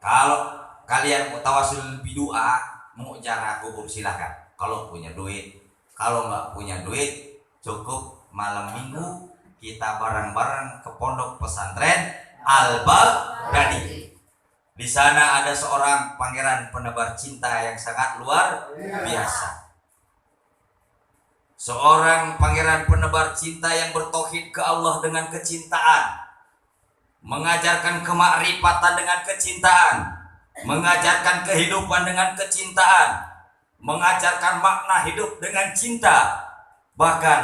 Kalau kalian mau tawasul bidua, mau ziarah kubur silahkan. Kalau punya duit, kalau nggak punya duit, cukup malam minggu kita bareng-bareng ke pondok pesantren Al-Baghdadi. Di sana ada seorang pangeran penebar cinta yang sangat luar biasa. Seorang pangeran penebar cinta yang bertauhid ke Allah dengan kecintaan, mengajarkan kemakrifatan dengan kecintaan, mengajarkan kehidupan dengan kecintaan, mengajarkan makna hidup dengan cinta. Bahkan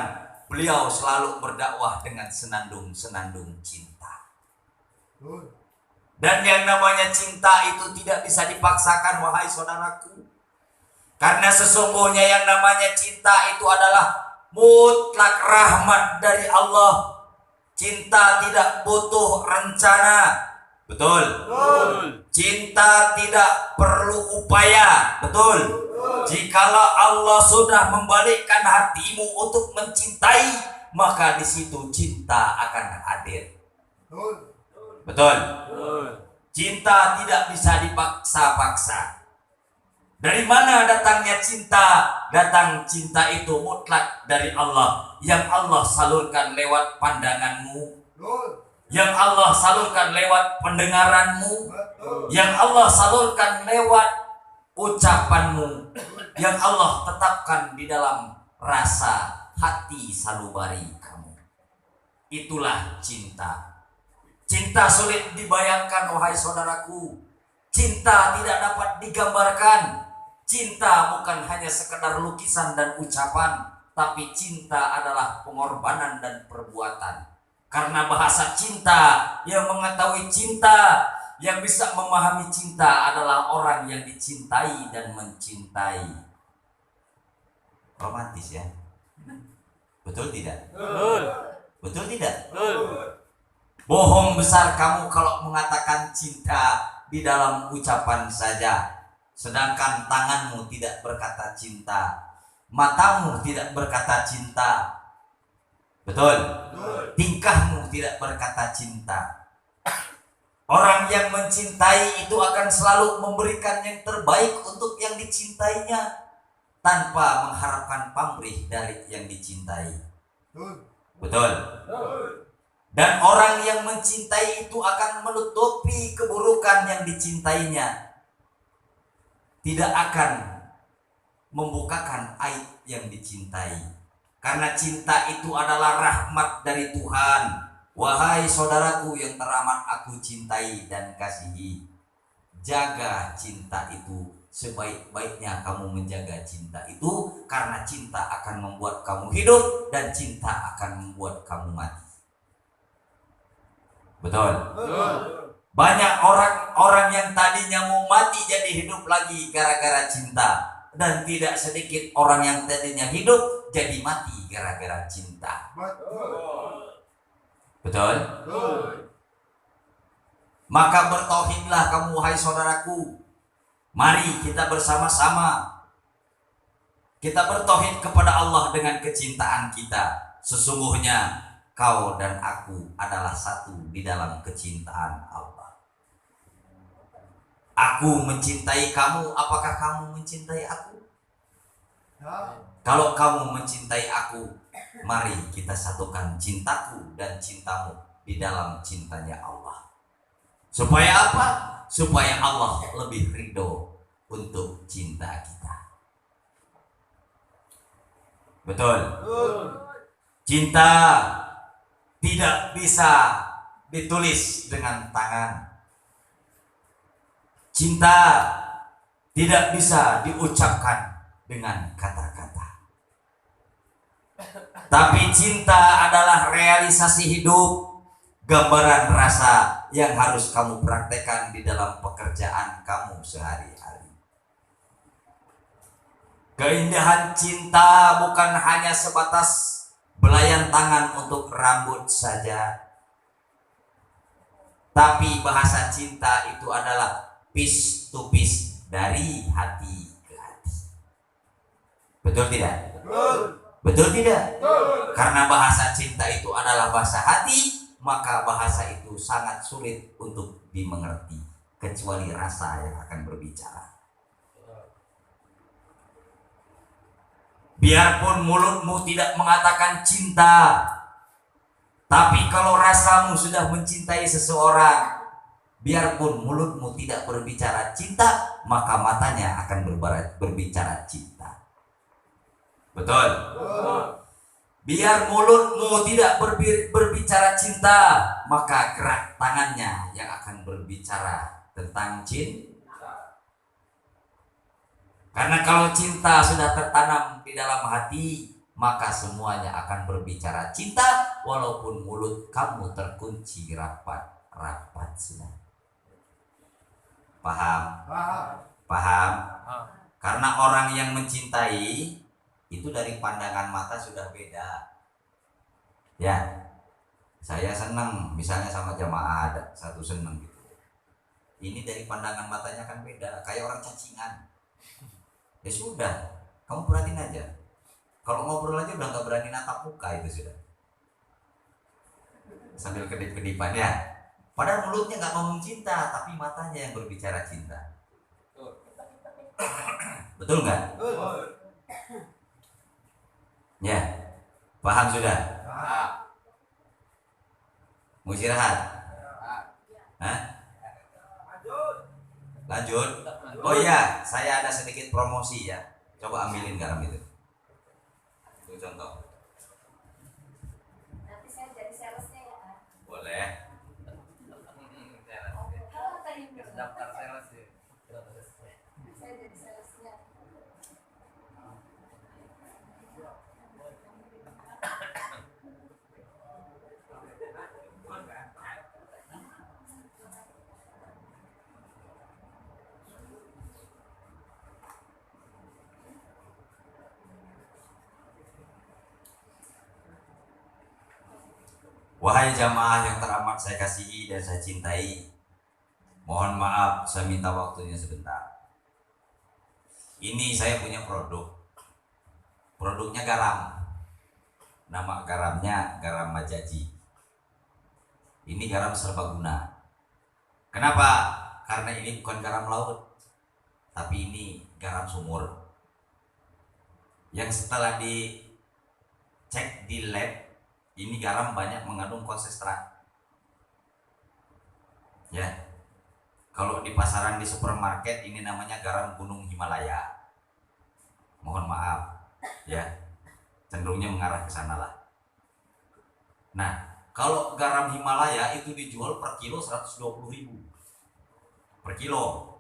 beliau selalu berdakwah dengan senandung-senandung cinta. Dan yang namanya cinta itu tidak bisa dipaksakan, wahai saudaraku. Karena sesungguhnya yang namanya cinta itu adalah mutlak rahmat dari Allah. Cinta tidak butuh rencana. Betul? Cinta tidak perlu upaya. Betul? Jikalau Allah sudah membalikkan hatimu untuk mencintai, maka di situ cinta akan hadir. Betul? Cinta tidak bisa dipaksa-paksa. Dari mana datangnya cinta? Datang cinta itu mutlak dari Allah, yang Allah salurkan lewat pandanganmu, yang Allah salurkan lewat pendengaranmu, yang Allah salurkan lewat ucapanmu, yang Allah tetapkan di dalam rasa hati salubari kamu. Itulah cinta. Cinta sulit dibayangkan, wahai saudaraku. Cinta tidak dapat digambarkan. Cinta bukan hanya sekedar lukisan dan ucapan, tapi cinta adalah pengorbanan dan perbuatan. Karena bahasa cinta, yang mengetahui cinta, yang bisa memahami cinta adalah orang yang dicintai dan mencintai. Romantis ya? Betul tidak? Betul tidak? Bohong besar kamu kalau mengatakan cinta di dalam ucapan saja, sedangkan tanganmu tidak berkata cinta, matamu tidak berkata cinta. Betul? Tingkahmu tidak berkata cinta. Orang yang mencintai itu akan selalu memberikan yang terbaik untuk yang dicintainya, tanpa mengharapkan pamrih dari yang dicintai. Betul? Dan orang yang mencintai itu akan menutupi keburukan yang dicintainya, tidak akan membukakan aib yang dicintai. Karena cinta itu adalah rahmat dari Tuhan. Wahai saudaraku yang teramat aku cintai dan kasihi, jaga cinta itu sebaik-baiknya kamu menjaga cinta itu, karena cinta akan membuat kamu hidup dan cinta akan membuat kamu mati. Betul? Banyak orang yang tadinya mau mati jadi hidup lagi gara-gara cinta, dan tidak sedikit orang yang tadinya hidup jadi mati gara-gara cinta. Betul? Maka bertauhidlah kamu, hai saudaraku. Mari kita bersama-sama kita bertauhid kepada Allah dengan kecintaan kita. Sesungguhnya kau dan aku adalah satu di dalam kecintaan Allah. Aku mencintai kamu, apakah kamu mencintai aku? Kalau kamu mencintai aku, mari kita satukan cintaku dan cintamu di dalam cintanya Allah. Supaya apa? Supaya Allah lebih ridho untuk cinta kita. Betul? Cinta tidak bisa ditulis dengan tangan. Cinta tidak bisa diucapkan dengan kata-kata. Tapi cinta adalah realisasi hidup, gambaran rasa yang harus kamu praktekkan di dalam pekerjaan kamu sehari-hari. Keindahan cinta bukan hanya sebatas belayan tangan untuk rambut saja. Tapi bahasa cinta itu adalah piece to piece, dari hati ke hati. Betul tidak? Betul tidak? Karena bahasa cinta itu adalah bahasa hati, maka bahasa itu sangat sulit untuk dimengerti kecuali rasa yang akan berbicara. Biarpun mulutmu tidak mengatakan cinta, tapi kalau rasamu sudah mencintai seseorang, biarpun mulutmu tidak berbicara cinta, maka matanya akan berbicara cinta. Betul? Biar mulutmu tidak berbicara cinta, maka gerak tangannya yang akan berbicara tentang cinta. Karena kalau cinta sudah tertanam di dalam hati, maka semuanya akan berbicara cinta, walaupun mulut kamu terkunci rapat-rapat sudah. Paham? Paham? Karena orang yang mencintai itu dari pandangan mata sudah beda. Ya, saya senang misalnya sama jamaah ada satu senang gitu. Ini dari pandangan matanya kan beda, kayak orang cacingan. Ya sudah, kamu perhatiin aja. Kalau ngobrol aja udah nggak berani natap muka itu sudah. Sambil kedip-kedipan ya. Padahal mulutnya nggak ngomong cinta, tapi matanya yang berbicara cinta. Betul nggak? Ya, paham sudah? Mau istirahat? Hah? Lanjut. Oh iya, saya ada sedikit promosi ya. Coba ambilin garam itu. Itu contoh. Nanti saya jadi salesnya ya. Boleh. Halo tadi Daftar sales ya. saya jadi salesnya. Wahai jamaah yang teramat saya kasihi dan saya cintai, mohon maaf saya minta waktunya sebentar. Ini saya punya produk. Produknya garam. Nama garamnya garam Majaji. Ini garam serbaguna. Kenapa? Karena ini bukan garam laut, tapi ini garam sumur. Yang setelah dicek di lab, ini garam banyak mengandung konsentrat. Ya. Kalau di pasaran di supermarket ini namanya garam Gunung Himalaya. Mohon maaf, ya. Cenderungnya mengarah ke sana lah. Nah, kalau garam Himalaya itu dijual per kilo 120.000 per kilo.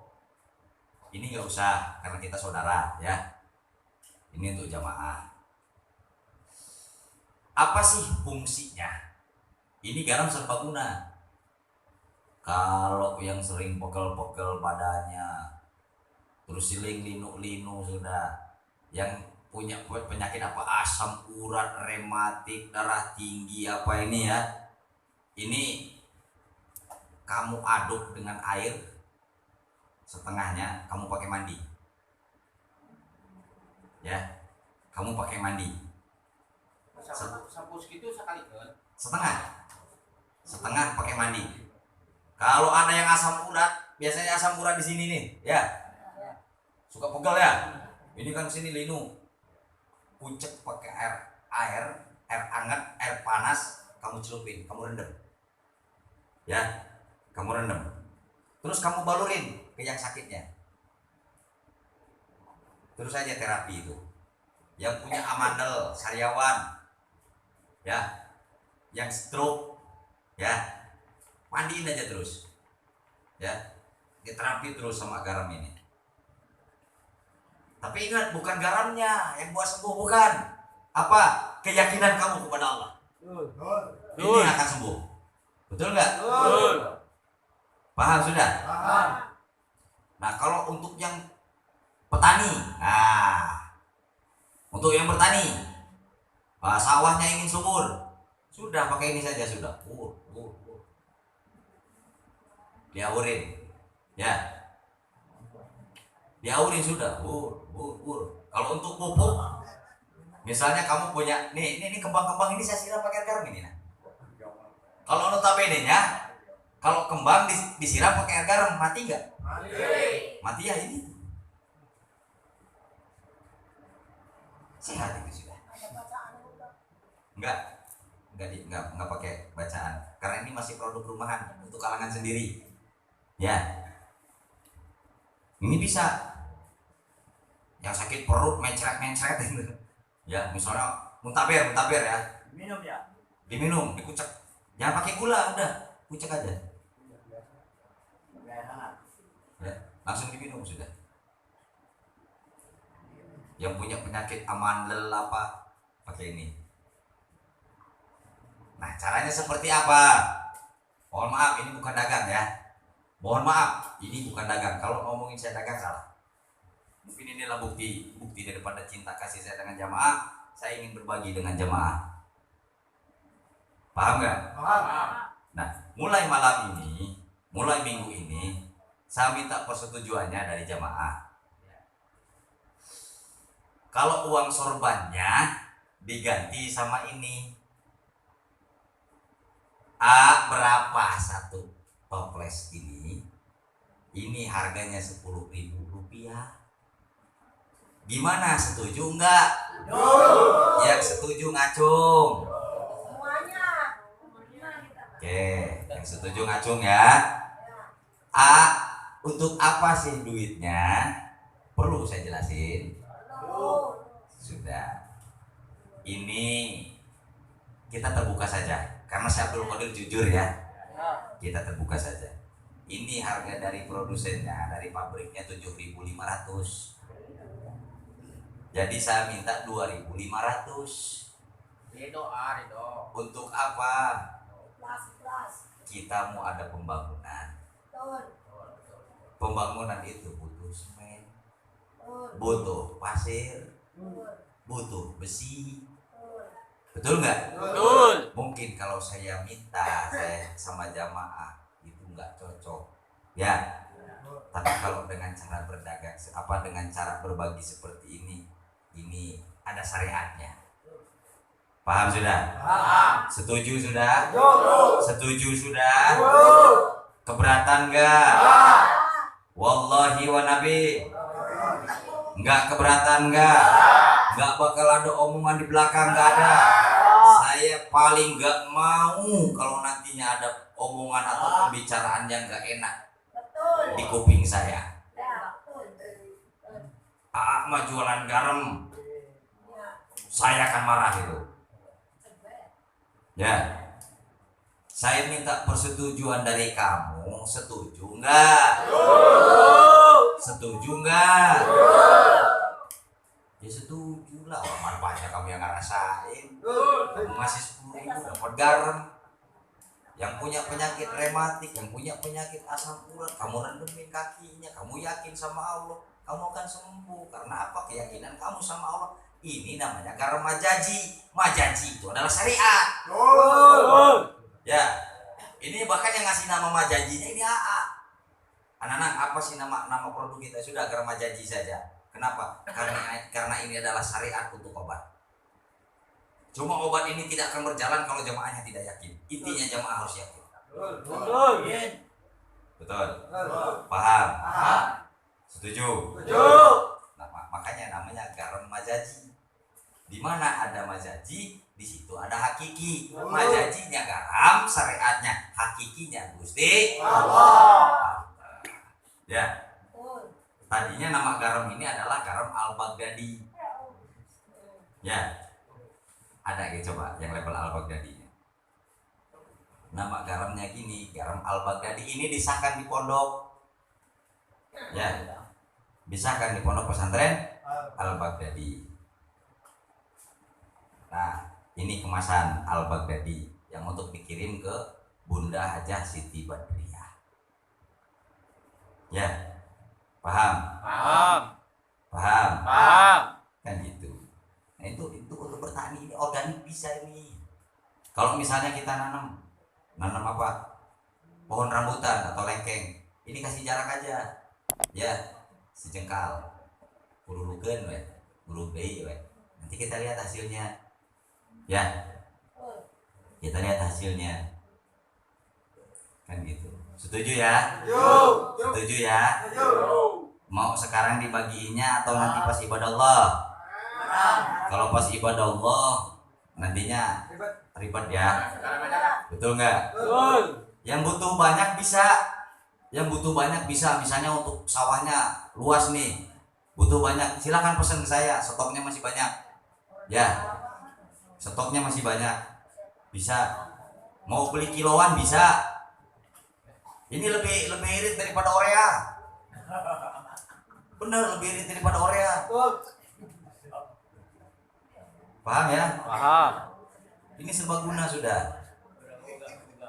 Ini nggak usah karena kita saudara, ya. Ini untuk jamaah. Apa sih fungsinya? Ini garam serbaguna. Kalau yang sering pegel-pegel badannya, terus siling linu-linu sudah, yang punya penyakit apa, asam urat, rematik, darah tinggi apa ini ya, ini kamu aduk dengan air setengahnya, kamu pakai mandi, ya, kamu pakai mandi. Sampo segitu sekali kan? Setengah pakai mandi. Kalau ada yang asam urat, biasanya asam urat di sini nih, ya, suka pegel ya. Ini kan sini linu, pucek pakai air hangat, air panas, kamu celupin, kamu rendam, ya, kamu rendam. Terus kamu balurin ke yang sakitnya. Terus aja terapi itu. Yang punya amandel, sariawan, ya, yang stroke, ya, mandiin aja terus, ya, diterapi terus sama garam ini. Tapi ingat, bukan garamnya yang buat sembuh, bukan. Apa? Keyakinan kamu kepada Allah. Ini akan sembuh. Betul nggak? Paham sudah? Nah, kalau untuk yang petani, nah, Untuk yang bertani, sawahnya ingin subur, sudah pakai ini saja sudah. Diaurin, ya, diaurin sudah. Kalau untuk pupuk, misalnya kamu punya, ini kembang-kembang ini saya siram pakai air garam ini. Nah. Kalau notabene-nya, kalau kembang disiram pakai air garam, mati nggak? Mati ya ini. Sehat itu sudah. Enggak pakai bacaan. Karena ini masih produk rumahan untuk kalangan sendiri. Ya. Ini bisa. Yang sakit perut mencret itu. Ya, misalnya muntaber ya. Minum ya. Diminum, dikucek. Jangan pakai gula, udah. Kucek aja. Ya, langsung diminum sudah. Yang punya penyakit amandel apa pakai ini. Nah, caranya seperti apa? Mohon maaf, ini bukan dagang ya. Mohon maaf, ini bukan dagang. Kalau ngomongin saya dagang salah. Mungkin inilah bukti daripada cinta kasih saya dengan jamaah. Saya ingin berbagi dengan jamaah. Paham nggak? Paham. Nah, mulai malam ini, mulai minggu ini, saya minta persetujuannya dari jamaah. Kalau uang sorbannya diganti sama ini, berapa satu toples ini? Ini harganya 10.000 rupiah. Gimana, setuju enggak? Yang setuju ngacung. Semuanya. Oke, yang setuju ngacung ya. Untuk apa sih duitnya? Perlu saya jelasin? Sudah. Ini kita terbuka saja. Karena saya Abdul Qadir jujur ya. Kita terbuka saja. Ini harga dari produsennya, dari pabriknya 7.500. Jadi saya minta 2.500. Rido. Untuk apa? Plus. Kita mau ada pembangunan. Pembangunan itu butuh semen, butuh pasir, butuh besi. Betul nggak? Betul. Mungkin kalau saya minta sama jamaah itu nggak cocok, ya. Tapi kalau dengan cara berdagang, dengan cara berbagi seperti ini ada syariatnya. Paham sudah? Paham. Setuju sudah? Setuju sudah? Keberatan nggak? Wallahi wa nabi. Nggak keberatan nggak? Nggak bakal ada omongan di belakang, nggak ada. Saya paling nggak mau kalau nantinya ada omongan atau pembicaraan yang nggak enak di kuping saya. Mah jualan garam, saya akan marah itu. Ya, saya minta persetujuan dari kamu. Setuju nggak? Setuju nggak? Ya setuju lah. Manfaatnya kamu yang ngerasain. Kamu ngasih 10.000 dapat garam. Yang punya penyakit rematik, yang punya penyakit asam urat, kamu rendemin kakinya. Kamu yakin sama Allah, kamu akan sembuh. Karena apa? Keyakinan kamu sama Allah. Ini namanya garam majaji. Majaji itu adalah syariat. Ya, ini bahkan yang ngasih nama majajinya ini AA. Anak-anak, apa sih nama produk kita? Sudah garam majaji saja. Kenapa? Karena ini adalah syariat untuk obat. Cuma obat ini tidak akan berjalan kalau jamaahnya tidak yakin. Intinya jamaah harus yakin. Betul. Paham? Setuju? Nah, makanya namanya garam majaji. Di mana ada majaji, di situ ada hakiki. Majajinya garam, syariatnya, hakikinya Gusti Allah. Ya. Tadinya nama garam ini adalah garam al-Baghdadi. Ya. Ada ya, coba yang level al-Baghdadi. Nama garamnya gini, garam al-Baghdadi ini disahkan di pondok. Ya. Disahkan di pondok pesantren al-Baghdadi. Nah, ini kemasan al-Baghdadi yang untuk dikirim ke Bunda Hajah Siti Badriah. Ya. Paham? Paham. Paham? Paham. Kan gitu. Nah, itu untuk bertani ini organik bisa ini. Kalau misalnya kita nanam apa? Pohon rambutan atau lengkeng, ini kasih jarak aja, ya sejengkal, urulukeun we, urug deui we. Nanti kita lihat hasilnya, ya, kita lihat hasilnya, kan gitu. Setuju ya? Setuju ya? Mau sekarang dibagiinnya atau nanti pas ibadah Allah? Kalau pas ibadah Allah nantinya ribet ya, betul nggak? Betul. Yang butuh banyak bisa, misalnya untuk sawahnya luas nih, butuh banyak, silakan pesan ke saya, stoknya masih banyak, ya, stoknya masih banyak, bisa. Mau beli kiloan bisa. Ini lebih irit daripada Orea, bener, lebih irit daripada Orea. Paham ya? Paham. Ini serbaguna sudah.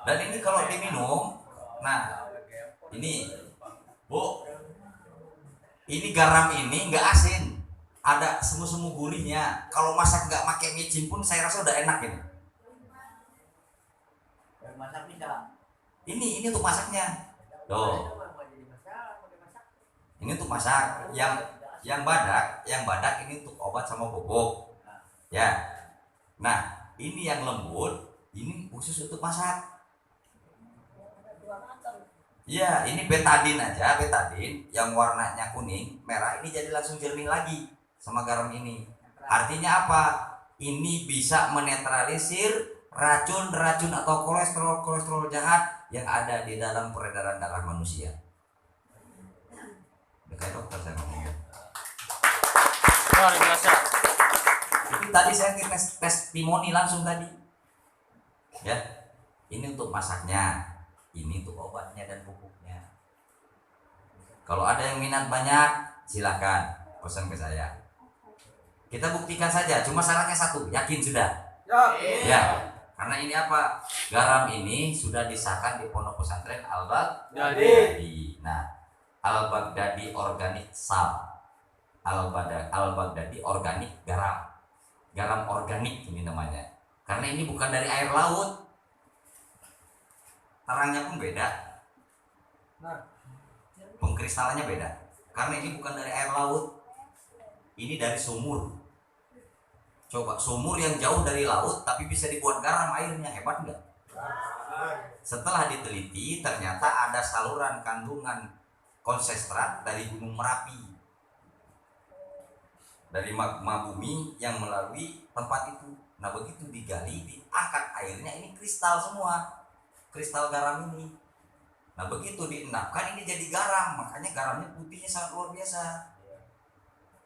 Dan ini kalau diminum, nah ini Bu, ini garam ini nggak asin, ada semu-semu gurihnya. Kalau masak nggak pakai micin pun saya rasa udah enak ini. Masak bisa. Ini untuk masaknya. Tuh. Ini untuk masak. Yang badak ini untuk obat sama bobok. Ya. Nah, ini yang lembut, ini khusus untuk masak. Ya, ini betadin aja, betadin yang warnanya kuning, merah, ini jadi langsung jernih lagi sama garam ini. Artinya apa? Ini bisa menetralisir racun-racun atau kolesterol jahat yang ada di dalam peredaran darah manusia. Kayak dokter saya ngomong. Luar biasa. Itu tadi saya tes testimoni langsung tadi. Ya, ini untuk masaknya, ini untuk obatnya dan pupuknya. Kalau ada yang minat banyak, silakan pesan ke saya. Kita buktikan saja, cuma syaratnya satu, yakin sudah. Ya, karena ini apa? Garam ini sudah disahkan di Pondok Pesantren Al-Baghdadi. Nah, Al-Baghdadi Organic Salt, Al-Baghdadi Organik garam organik ini namanya. Karena ini bukan dari air laut, terangnya pun beda, pengkristalannya beda. Karena ini bukan dari air laut, ini dari sumur. Coba sumur yang jauh dari laut tapi bisa dibuat garam airnya, hebat nggak? Setelah diteliti ternyata ada saluran kandungan konsentrat dari Gunung Merapi, dari magma bumi yang melalui tempat itu. Nah begitu digali, diangkat airnya, ini kristal semua, kristal garam ini. Nah begitu diendapkan ini jadi garam, makanya garamnya putihnya sangat luar biasa.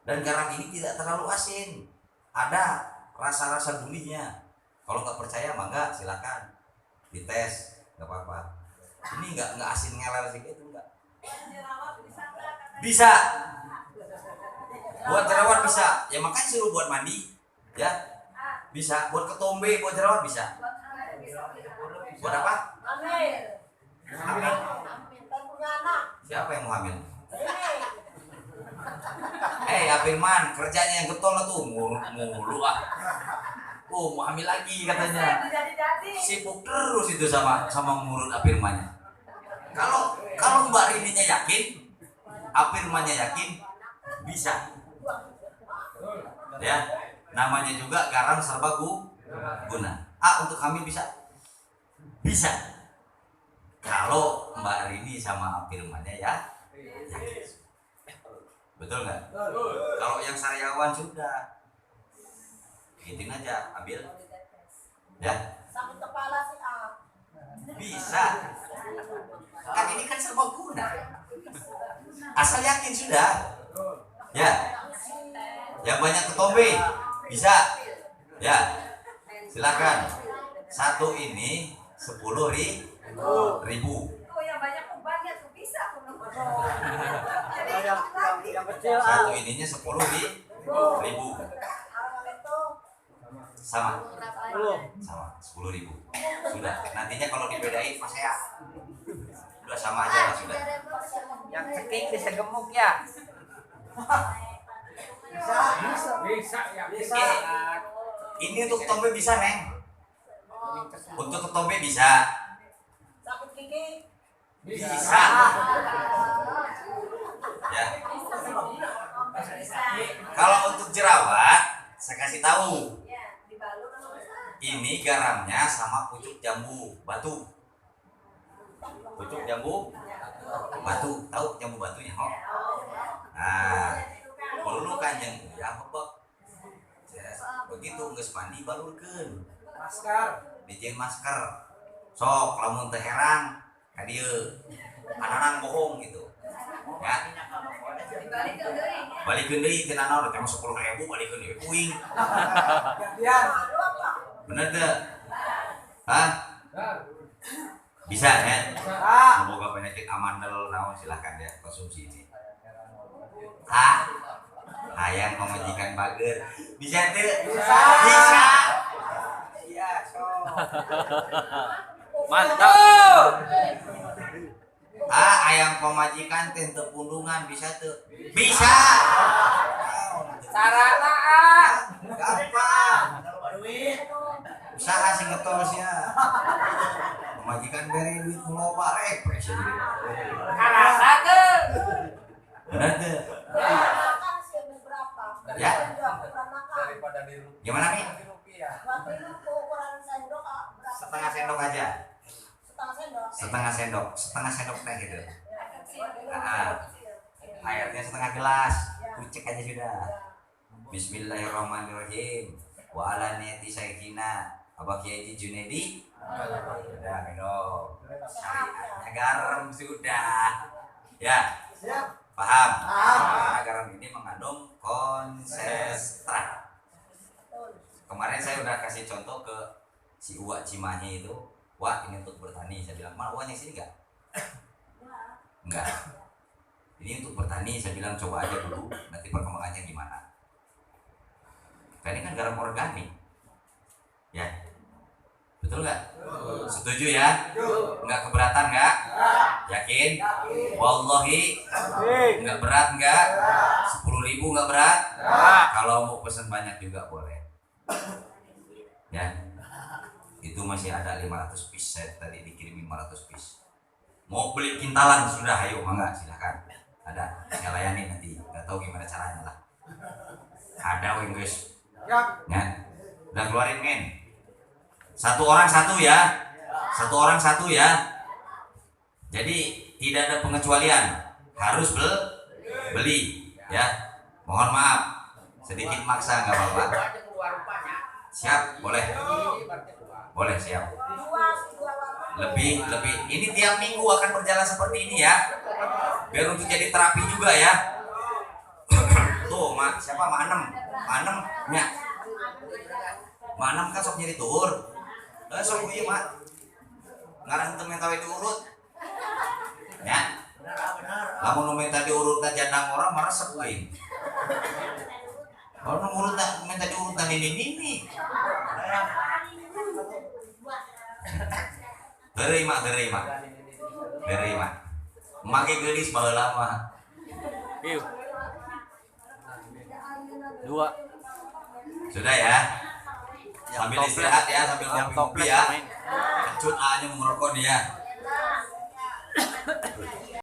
Dan garam ini tidak terlalu asin, ada rasa-rasa gurihnya. Kalau nggak percaya mangga silakan dites, nggak apa-apa. Ini nggak asin ngeler sedikit, enggak. Bisa buat jerawat bisa, ya makanya suruh buat mandi, ya bisa buat ketombe, buat jerawat bisa. Buat apa? Hamil. Siapa yang mau hamil? Firman, kerjanya yang getol lah tuh, mulu ah. Oh, mau hamil lagi katanya. Sibuk terus itu sama ngurut Firmannya. Kalau Mbak Rininya yakin, Firmannya yakin, bisa. Ya, namanya juga garam serbaguna. Untuk hamil bisa? Bisa. Kalau Mbak Rini sama Firmannya ya yakin. Betul nggak? Kalau yang sariawan sudah, gituin aja, ambil, ya. Sakit kepala sih Bisa. Kan ini kan serbaguna. Asal yakin sudah, ya. Yang banyak ketombe, bisa, ya. Silakan. Satu ini 10.000. Oh yang banyak banyak tuh bisa. Yang kecil Satu ininya 10.000. Sama 10.000. Sudah. Nantinya kalau dibedain pas saya udah sama aja lah sudah. yang ceking bisa gemuk ya. Bisa. Ini untuk ketombe bisa, Neng. Untuk ketombe bisa. Sakit gigi. Bisa. Ya. Kalau untuk jerawat, saya kasih tahu. Ya, dibalut sama besar. Ini garamnya sama pucuk jambu batu. Pucuk jambu batu, tahu jambu batunya, oh? Nah, balulukan jambu ya bebek. Begitu geus mandi balulkeun. Dijieun masker. Sok lamun teu herang ka dieu. Ananang bohong gitu. Ya. Dibalikin deui. Balikeun deui teh naon teh 10.000 balikeun deui puing. Bener teu? Hah? Bisa ya? Semoga penyakit amandel naon silahkan ya konsumsi ini. Hayang pemajikan bager. Bisa teu? Bisa. Iya, so. Mantap. Hayang pemajikan teh teu pundungan bisa teu? Bisa. Sarana Gampang. Usaha sing ngetosnya. Pemajikan bere duit loba repres jadi. karasakeun. Bener teu? Makan sih berapa? Ya. Ukuran makan. Gimana nih? Waktu itu ukuran sendok berapa? Setengah sendok aja. Setengah sendok. Setengah sendok teh gitu. Airnya setengah gelas. Kucek aja sudah. Bismillahirrahmanirrahim. Wa ala niyati sayyidina Abah Kiai Haji Junedi. Sudah minum. Syariatnya garam sudah. Ya. Paham? Karena garam ini mengandung konsentrat. Kemarin saya udah kasih contoh ke si Uwa Cimahi itu. Wah, ini untuk bertani. Saya bilang, "Mal, uangnya sini enggak?" Enggak. Ini untuk bertani, saya bilang coba aja dulu, nanti perkembangannya gimana. Karena ini kan garam organik. Ya. Betul nggak? Setuju ya? Nggak keberatan nggak? Yakin? Wallahi nggak berat nggak? 10.000 nggak berat? Kalau mau pesan banyak juga boleh. Ya. Itu masih ada 500 piece, saya tadi dikirim 500 piece. Mau beli kintalan sudah, ayo mangga silakan. Ada, saya layani nanti. Nggak tahu gimana caranya lah. Ada weng guys. Ya. Udah keluarin men. Satu orang satu ya. Satu orang satu ya. Jadi tidak ada pengecualian. Harus beli ya. Mohon maaf. Sedikit maksa nggak apa-apa. Siap, boleh. Boleh siap. Lebih. Ini tiap minggu akan berjalan seperti ini ya. Biar untuk jadi terapi juga ya. Tuh, siapa? Manem, nya. Manem kan sok nyeri tur. Sok ieu mah. Ngaran teu menta diurut. Ya. Lamun nu menta diurut jandang orang maresep lain. Kalau nu urut minta diurut ini. Terima. Make geulis baheula mah. Iu. 2. Sudah ya. Sambil istirahat ya, sambil ngopi ya. Kecut aja merokok dia.